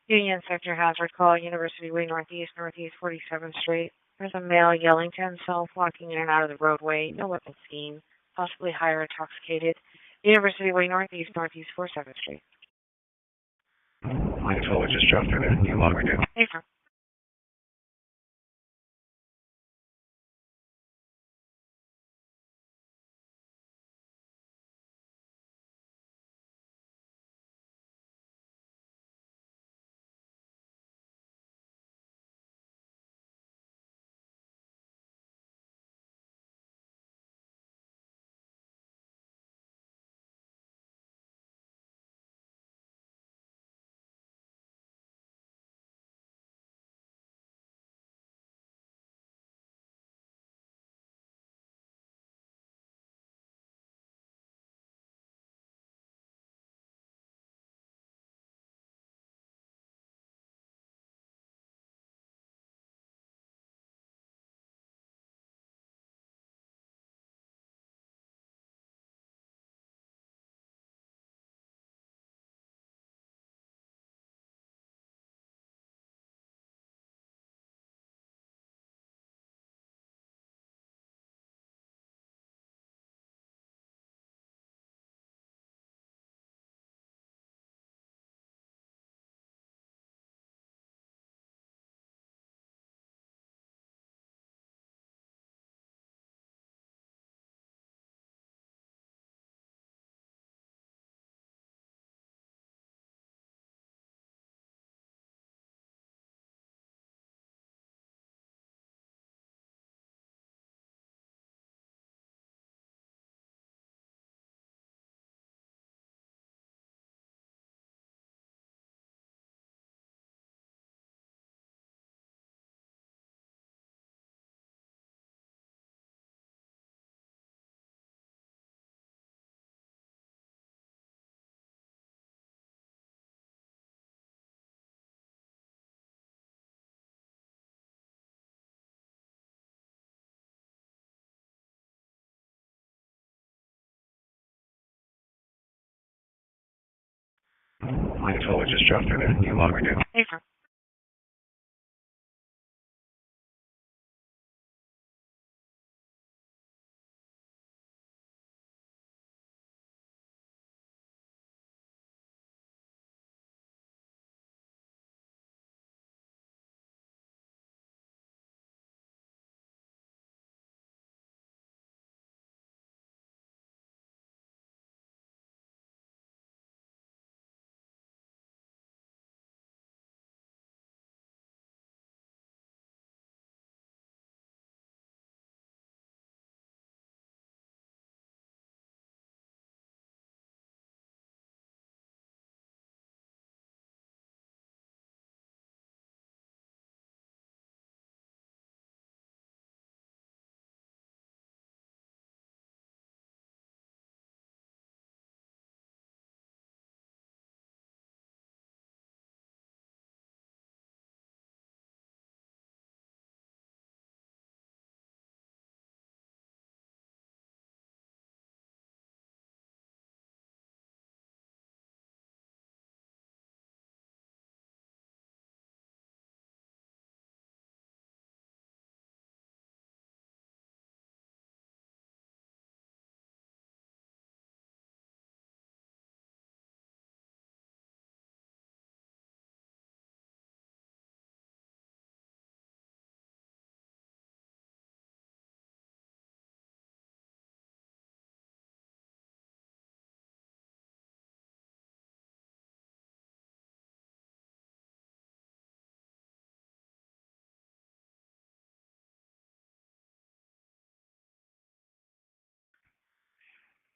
Union Sector Hazard Call, University Way Northeast, Northeast 47th Street. There's a male yelling to himself, walking in and out of the roadway. No weapon seen, possibly high or intoxicated. University Way Northeast, Northeast 47th Street. I totally just jumped in it. You log me down. Hey, sir. Line 12 just dropped through there. You log me down. Hey, sir.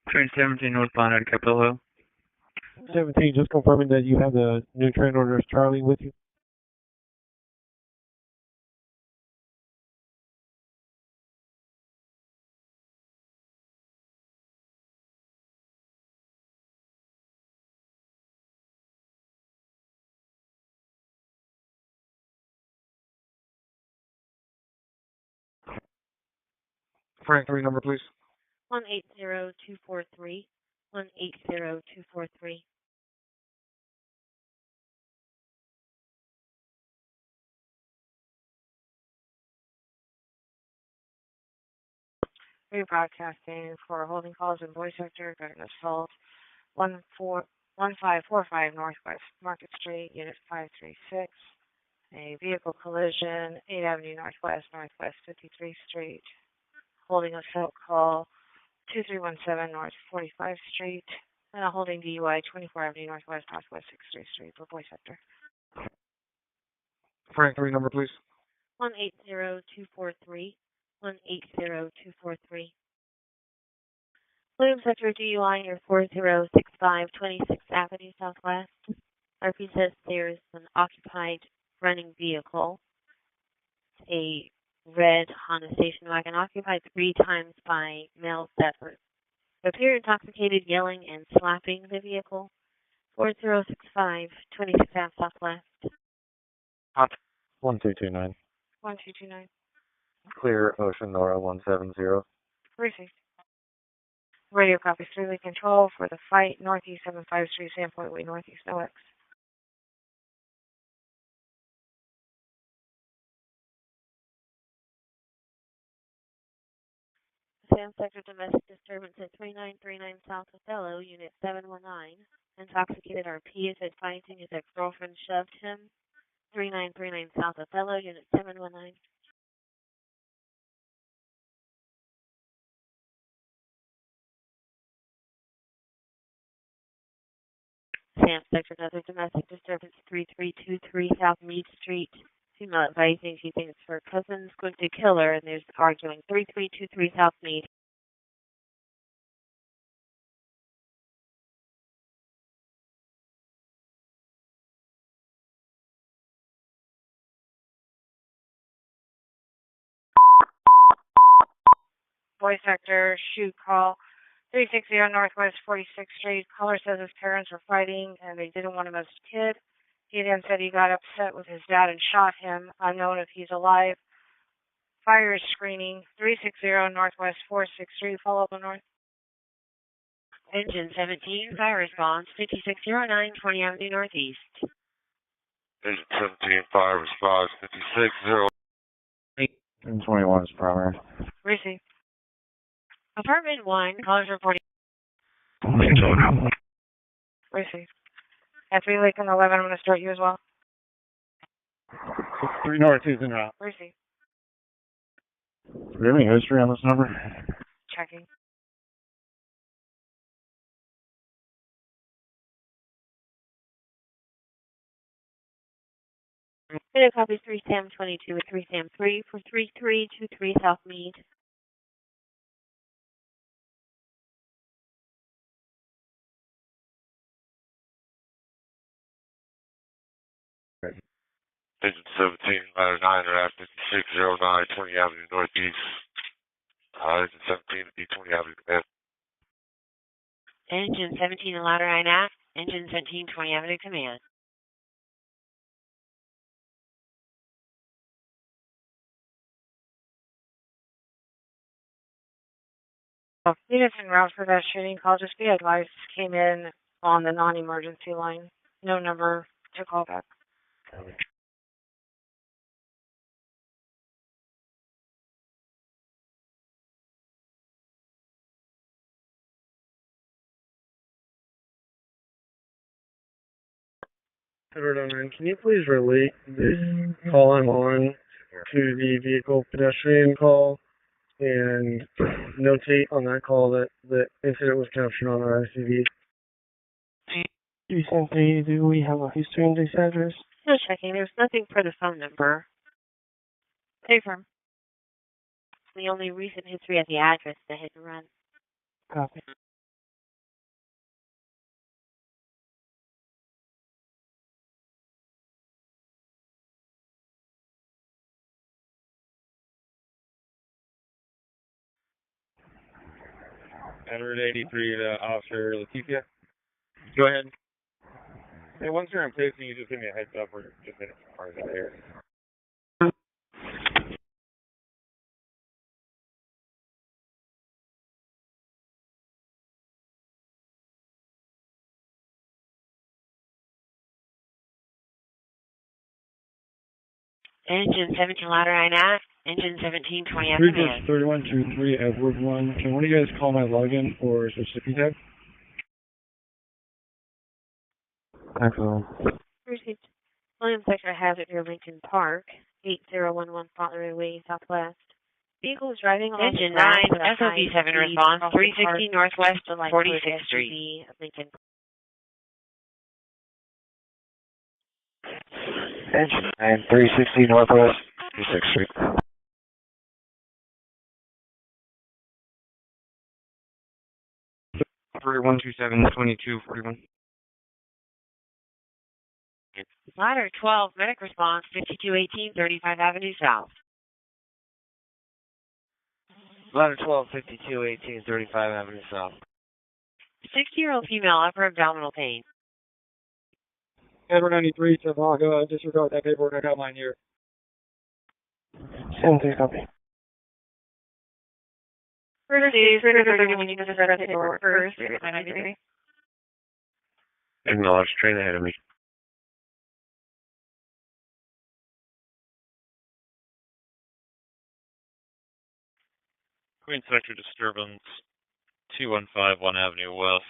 Train 17 northbound at Capitol Hill. 17, just confirming that you have the new train orders Charlie with you. Frank, 3 number, please. 180243. 180243. Rebroadcasting for holding calls in voice sector during assault 1545 Northwest Market Street, Unit 536. A vehicle collision, 8th Avenue Northwest, Northwest 53th Street. Holding assault call 2317 North 45th Street. And a holding DUI 24 Avenue Northwest, Northwest 63th Street for voice sector. Frank, 3 number, please. 180243. 180243. William Sector DUI near 4065 26th Avenue Southwest. RP says there's an occupied running vehicle, a red Honda station wagon, occupied 3 times by males that appear intoxicated, yelling and slapping the vehicle. 4065 26th Ave Southwest. Hot. 1229. 1229. Clear Ocean Nora 170. Received. Radio copy Streetly Control for the fight, Northeast 75 Street, Sandpoint Way, Northeast OX. Sam Sector domestic disturbance at 3939 South Othello, Unit 719. Intoxicated RP is advising his ex-girlfriend shoved him. 3939 South Othello, Unit 719. Sam Sector, another domestic disturbance, 3323 South Mead Street. Female advising she thinks her cousin's going to kill her, and there's arguing. 3323 South Mead. Voice sector, shoot call 360 Northwest 46th Street. Caller says his parents were fighting and they didn't want him as a kid. He then said he got upset with his dad and shot him. Unknown if he's alive. Fire screening 360 Northwest 46th Street. Follow up on North. Engine 17, fire response, 5609 20 Avenue Northeast. Engine 17, fire response, 5608. And 21 is primary. Receive. Apartment 1, callers reporting. Receive. At 3 Lake and 11, I'm going to start you as well. 3 North is en route. Receive. Do we have any history on this number? Checking. Data copy 3 Sam 22 with 3 Sam 3 for 3323 South Mead. Engine 17, ladder 9, at 5609 20 Avenue Northeast. Engine 17 to be 20 Avenue Command. Engine 17 and ladder 9 at. Engine 17 20 Avenue Command. Units en route for that shooting call. Just be advised, came in on the non-emergency line. No number to call back. Edward 09, can you please relate this call I'm on to the vehicle pedestrian call and notate on that call that the incident was captured on our ICV? Recently, do we have a history in this address? Still checking. There's nothing for the phone number. Stay firm. The only recent history at the address is the hit and run. Copy. Edward 83 to Officer Latifia. Go ahead. Hey, once you're in place, can you just give me a heads up or just hit cars out here? Engine 17 ladder 9 at. Engine 17 20 Avenue Command. 3123 Edward 1. Can one of you guys call my login for Mississippi tag? Excellent. Received. William Sector Hazard near Lincoln Park, 8011 Fauntleroy Way, Southwest. Vehicle is driving along Engine the 9, SOV 7 response, 360 Northwest 46th Street. Lincoln. Engine 9, 360 Northwest 46th Street. Operator 127 2241. Ladder 12, medic response, 5218 35 Avenue South. Ladder 12, 5218 35 Avenue South. 60-year-old female, upper abdominal pain. Edward 93 to Vaga, disregard that paperwork I got mine here. 73 copy. Received. 31, you can disregard the paperwork first. 93. Acknowledge, train ahead of me. Queen Sector disturbance, 215 1 Avenue West.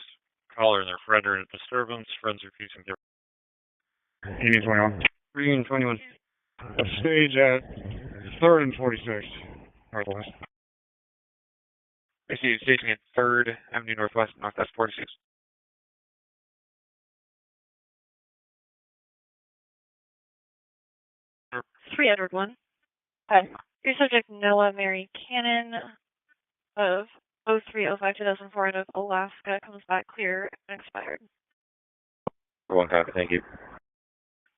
Caller and their friend are in a disturbance. Friends refusing their... Union 21. Union 21. Stage at 3rd and 46th Northwest. Receive staging at 3rd Avenue Northwest, Northwest 46. Three Edward 1. Hi. Your subject, Noah Mary Cannon of 0305-2004 out of Alaska, comes back clear and expired. 1 copy, thank you.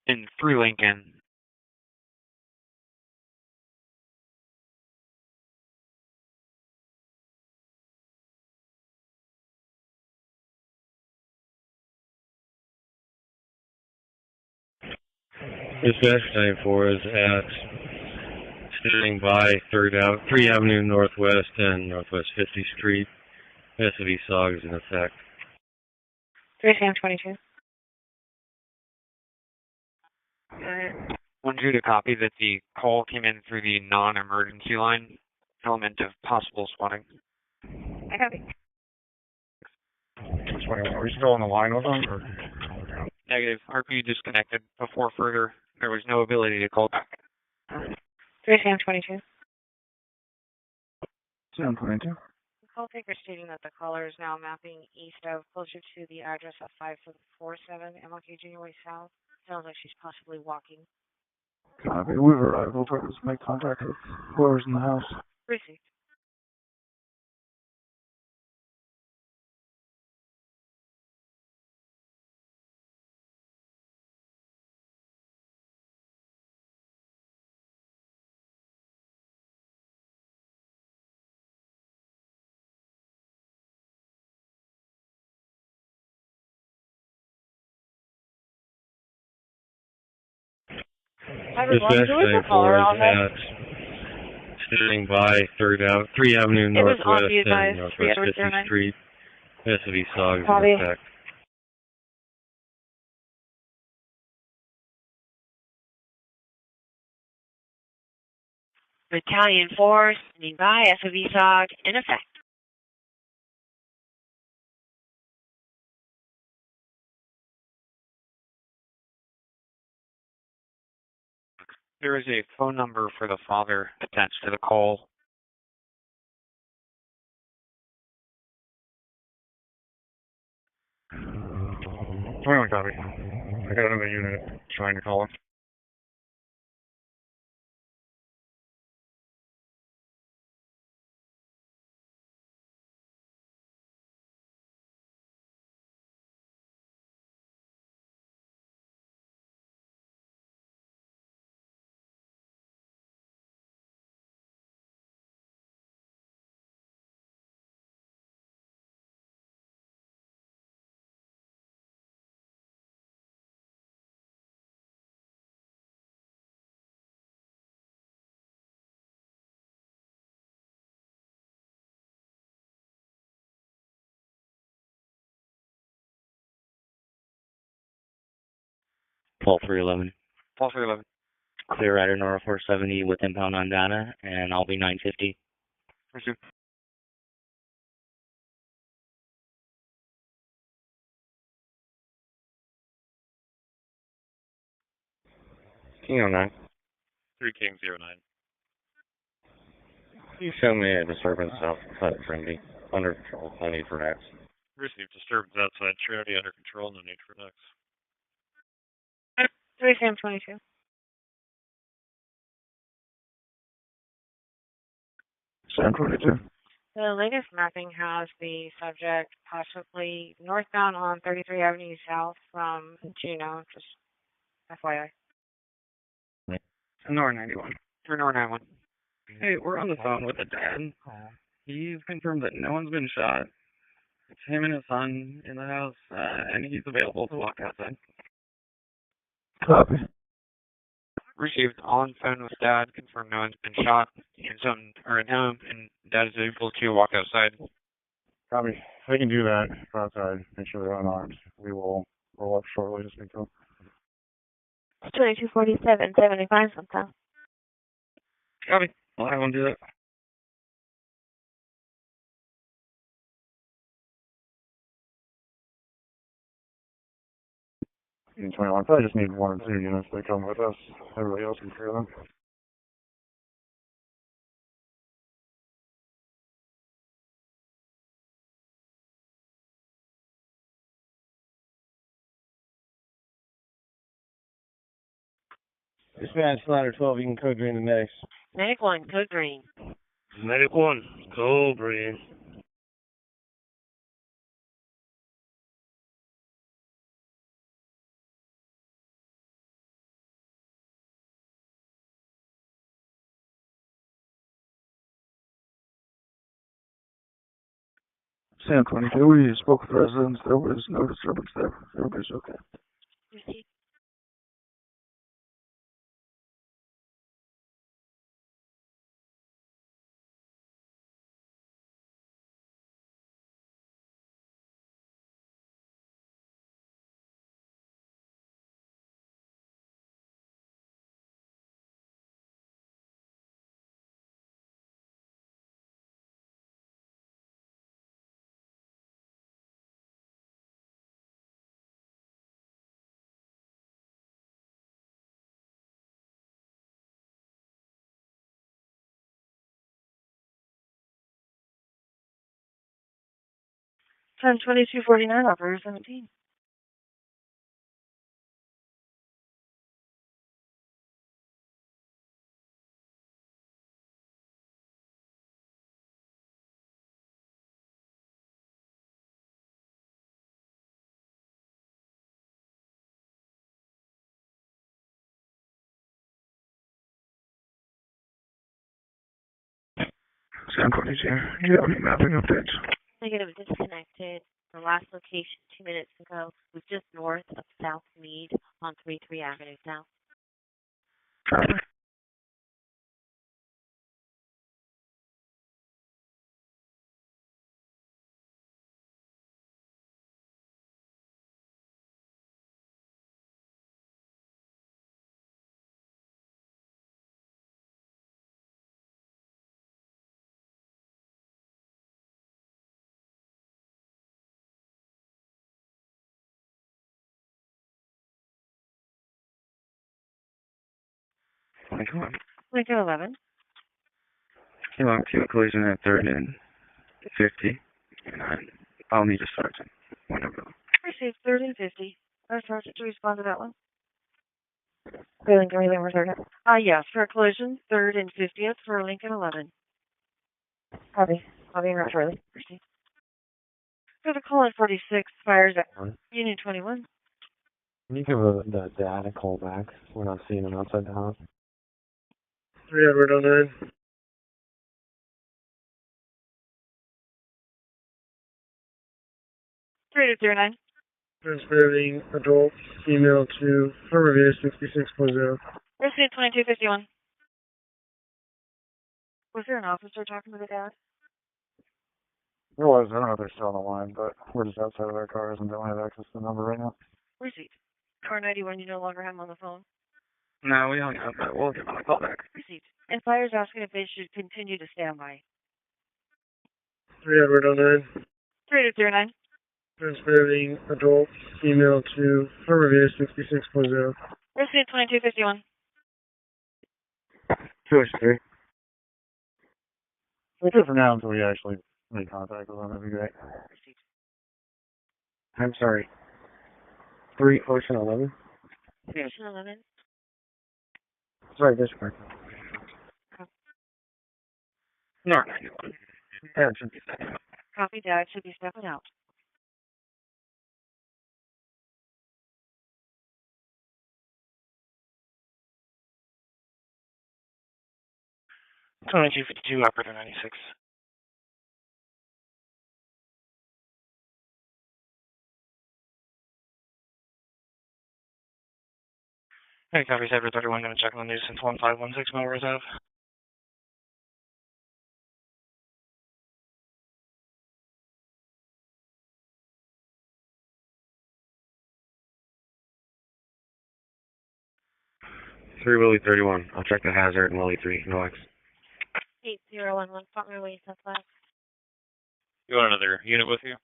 In 3 Lincoln. Dispatch 94 is at standing by 3 Avenue Northwest and Northwest 50th Street. SOV SOG is in effect. 3 Sam 22. Want you to copy that the call came in through the non-emergency line, element of possible spotting. I copy. 21. Are we still on the line with them? Or? Negative. RP disconnected. Before further, there was no ability to call back. 3 Sam 22. Sam 22. Call taker stating that the caller is now mapping east of closer to the address of 5747 MLK Junior Way South. Sounds like she's possibly walking. Copy. We've arrived. We'll try to make contact with whoever's in the house. Received. Dispatch 94 is at sitting by 3 Avenue Northwest and Northwest 50th Street. City Sog is in effect. Battalion 4 standing by, SOV SOG in effect. There is a phone number for the father attached to the call. Copy. I got another unit trying to call him. Paul 311. Paul 311. Clear Rider Nora 470 with impound on data, and I'll be 950. Pursuit. King 09. 3 King 09. You show me a disturbance outside Trinity. Under control. No need for next. Received disturbance outside Trinity under control. No need for next. 3 Sam 22. Sam 22. The latest mapping has the subject possibly northbound on 33 Avenue South from Juneau, just FYI. Nor 91. Nor 91. Hey, we're on the phone with the dad. He's confirmed that no one's been shot. It's him and his son in the house, and he's available to walk outside. Copy. Received on phone with dad. Confirmed no one's been shot. And son are at home, and dad is able to walk outside. Copy. They can do that. Go outside. Make sure they're unarmed. We will roll up shortly to speak to them. 2247, 75 sometime. Copy. I'll have them do that. 21. Probably just need 1 or 2 units. They come with us. Everybody else can clear them. Dispatch Slider 12, you can code green the medics. Medic 1, code green. Medic 1, code green. Sam 22, we spoke with residents. There was no disturbance there. Everybody's okay. Received. 10-22-49, operator 17. Sound 42. Do you have any mapping updates? Negative, disconnected. The last location 2 minutes ago was just north of South Mead on 33 Avenue South. Copy. Lincoln 11. Long 2, collision at 3rd and 50. I'll need a sergeant. Whenever. Received 3rd and 50. Sergeant to respond to that one. Lincoln, we're Sergeant. Yes, for a collision, 3rd and 50th for Lincoln 11. Copy. I'll be in route shortly. Received. For the call at 46, fires at Union 21. Can you give the dad a call back? We're not seeing him outside the house. 3 Edward 09. 3209. Transferring adult female to Riviera 66.0. Received 2251. Was there an officer talking to the dad? There was. I don't know if they're still on the line, but we're just outside of our cars and don't have access to the number right now. Received. Car 91, you no longer have him on the phone. No, we don't have that. We'll give him a call back. Received. And fire's asking if they should continue to stand by. 3 Edward 09. 3209. Transferring adult female to Riviera 66.0. Received 2251. 203. We'll do it for now until we actually make contact with them. That'd be great. Received. I'm sorry. 3 Ocean 11. Ocean 11. Sorry, this part. No, 91. That should be stepping out. Copy, dad should be stepping out. $22.52, operator 96. Hey, copy, Cyber 31, going to check on the nuisance 1516 Melrose Ave. Three Willie 31. I'll check the hazard and Willie 3. No X. 8011, Faulkner Way, Southwest. You want another unit with you?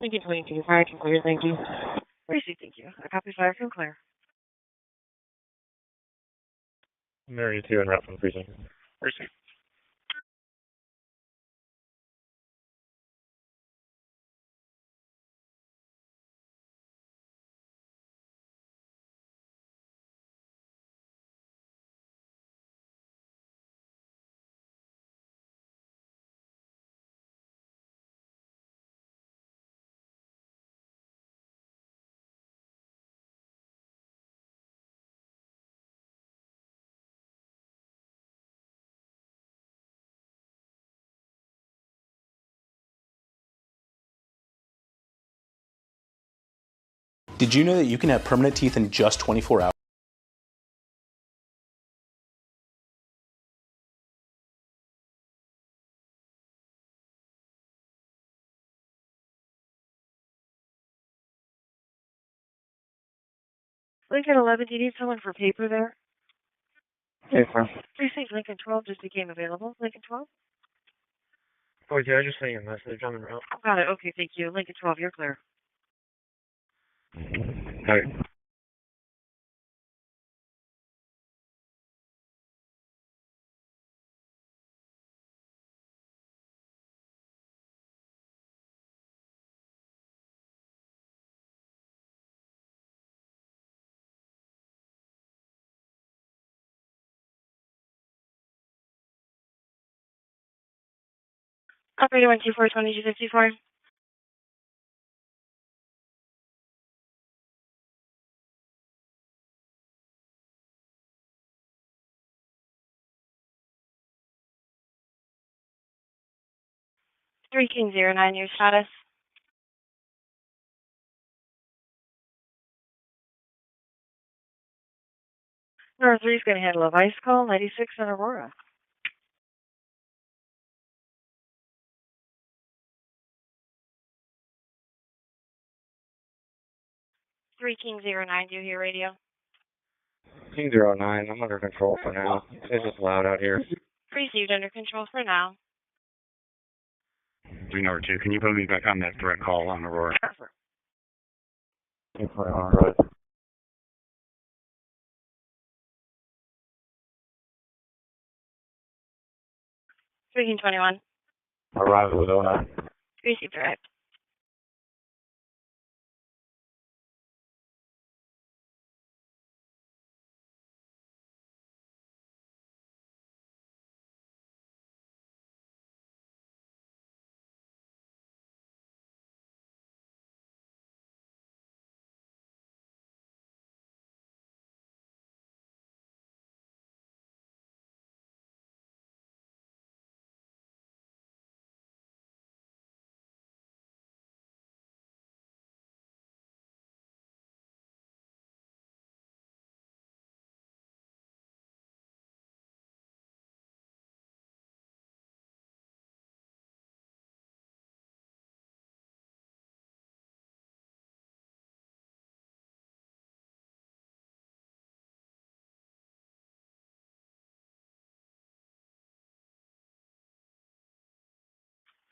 Lincoln 22, fire can clear, thank you. Received, thank you. A copy, fire can clear. Mary 2 en route from the precinct. Received. Did you know that you can have permanent teeth in just 24 hours? Lincoln 11, do you need someone for paper there? Yes, sir. Precinct Lincoln 12 just became available. Lincoln 12? Oh, yeah, I just sent you a message on the route. Got it. Okay, thank you. Lincoln 12, you're clear. All right. Operator 124 2254. Three King 09, your status. North 3 is going to handle a vice call, 96 in Aurora. Three King 09, do you hear radio? King 09, I'm under control for now. It's just loud out here. Received under control for now. 3 number 2, can you put me back on that threat call on Aurora? Right. Three King 21. Arrival with 09. Received direct.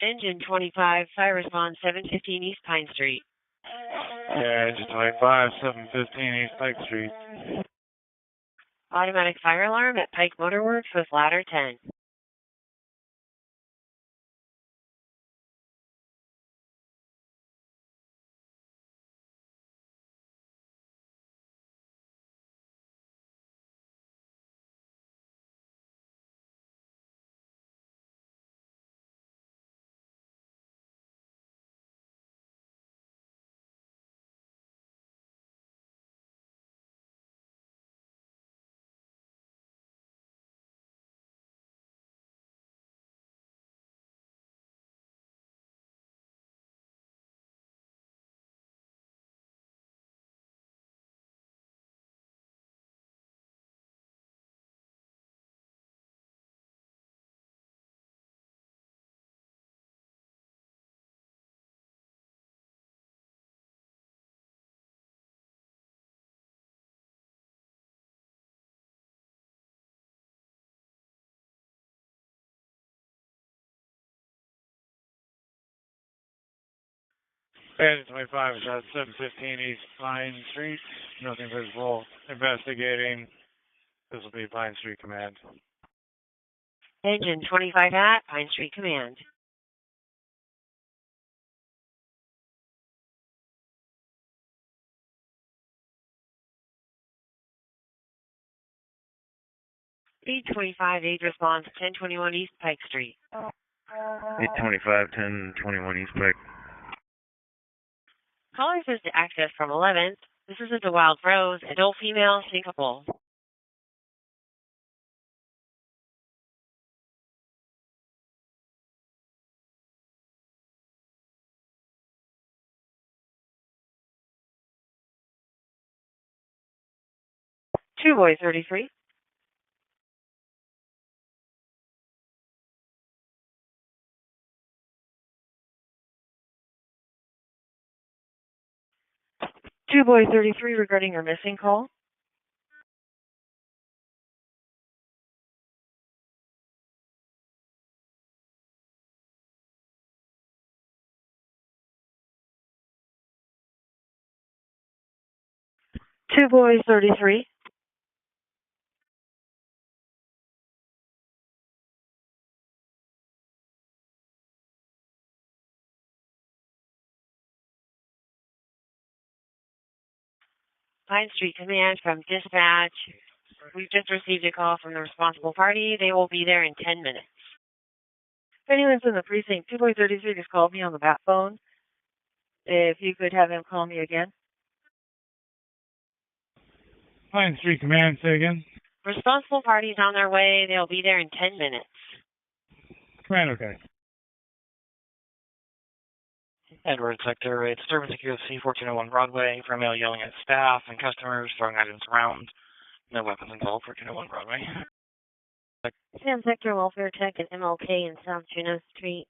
Engine 25, fire response 715 East Pine Street. Yeah, Engine 25, 715 East Pike Street. Automatic fire alarm at Pike Motorworks with ladder 10. Engine 25 is at 715 East Pine Street. Nothing visible. Investigating. This will be Pine Street Command. Engine 25 at Pine Street Command. Speed 25, aid response 1021 East Pike Street. 825, 1021 East Pike. Caller says to access from 11th. This is into Wild Rose, adult female, syncopal. Two Boy 33. Two Boy 33 regarding your missing call. Two Boy 33. Pine Street Command from dispatch. We've just received a call from the responsible party. They will be there in 10 minutes. If anyone's in the precinct, 2-33 just called me on the bat phone. If you could have him call me again. Line 3 command, say again. Responsible parties on their way. They'll be there in 10 minutes. Command, okay. Edward Sector, a disturbance at QFC 1401 Broadway for a male yelling at staff and customers, throwing items around. No weapons involved, 1401 Broadway. Sam Sector, welfare tech at MLK in South Juneau Street.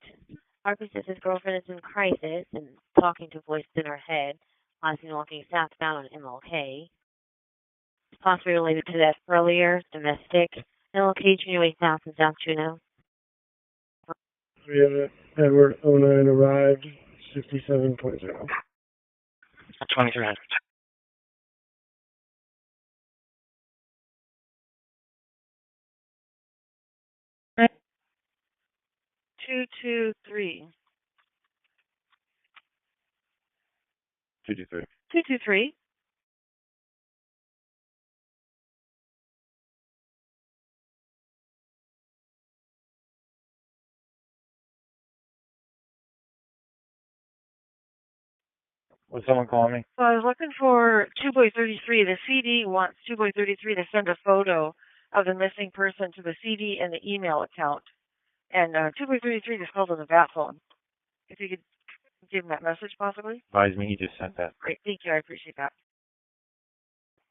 Arby says his girlfriend is in crisis and talking to voices in her head. Last seen walking southbound on MLK. It's possibly related to that earlier, domestic. MLK Junior Way South in South Juneau. We have it. Edward 09 arrived, 67.0. 2300. Two, two, three. 223. 223. Was someone calling me? So I was looking for 2-33. The CD wants 2-33 to send a photo of the missing person to the CD and the email account. And 2-33 just called on the bat phone. If you could give him that message, possibly. Advise me, he just sent that. Great, thank you. I appreciate that.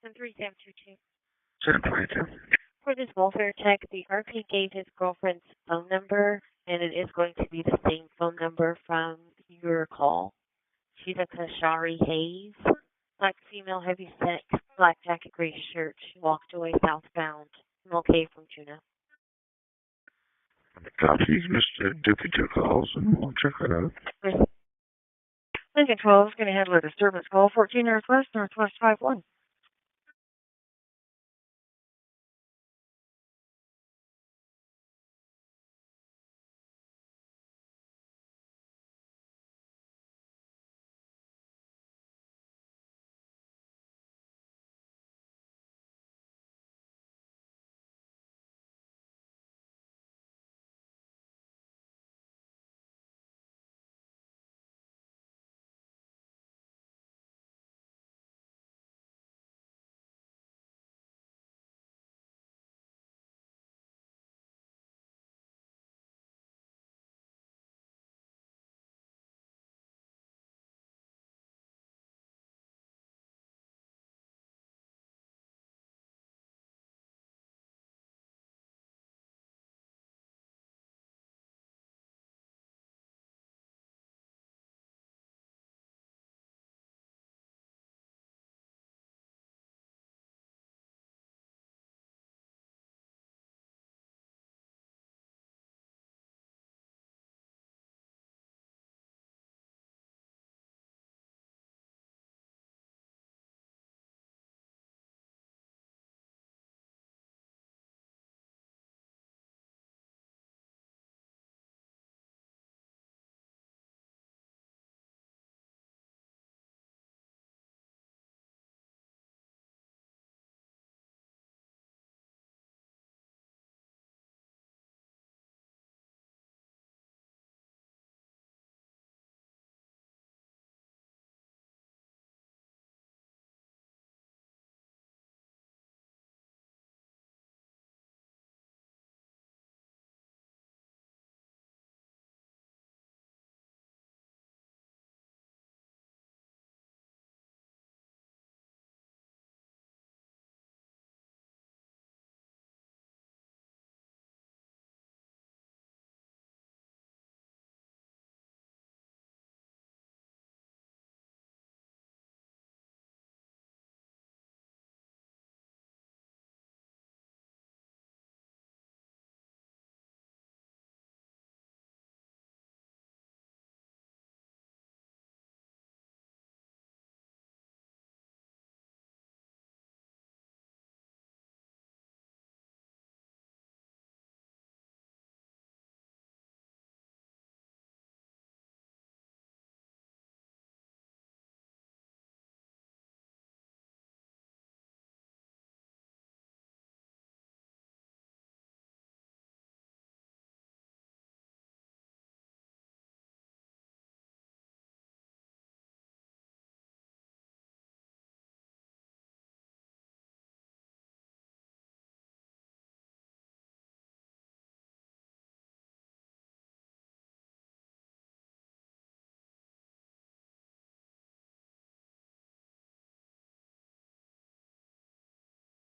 3722. 722. For this welfare tech, the RP gave his girlfriend's phone number, and it is going to be the same phone number from your call. She's a Kashari Hayes, black female, heavy set, black jacket, gray shirt. She walked away southbound. I'm okay from Juneau. Copies, Mr. Dookie took calls, and we'll check it out. Lincoln 12 is going to handle a disturbance call, 14 Northwest, Northwest 51.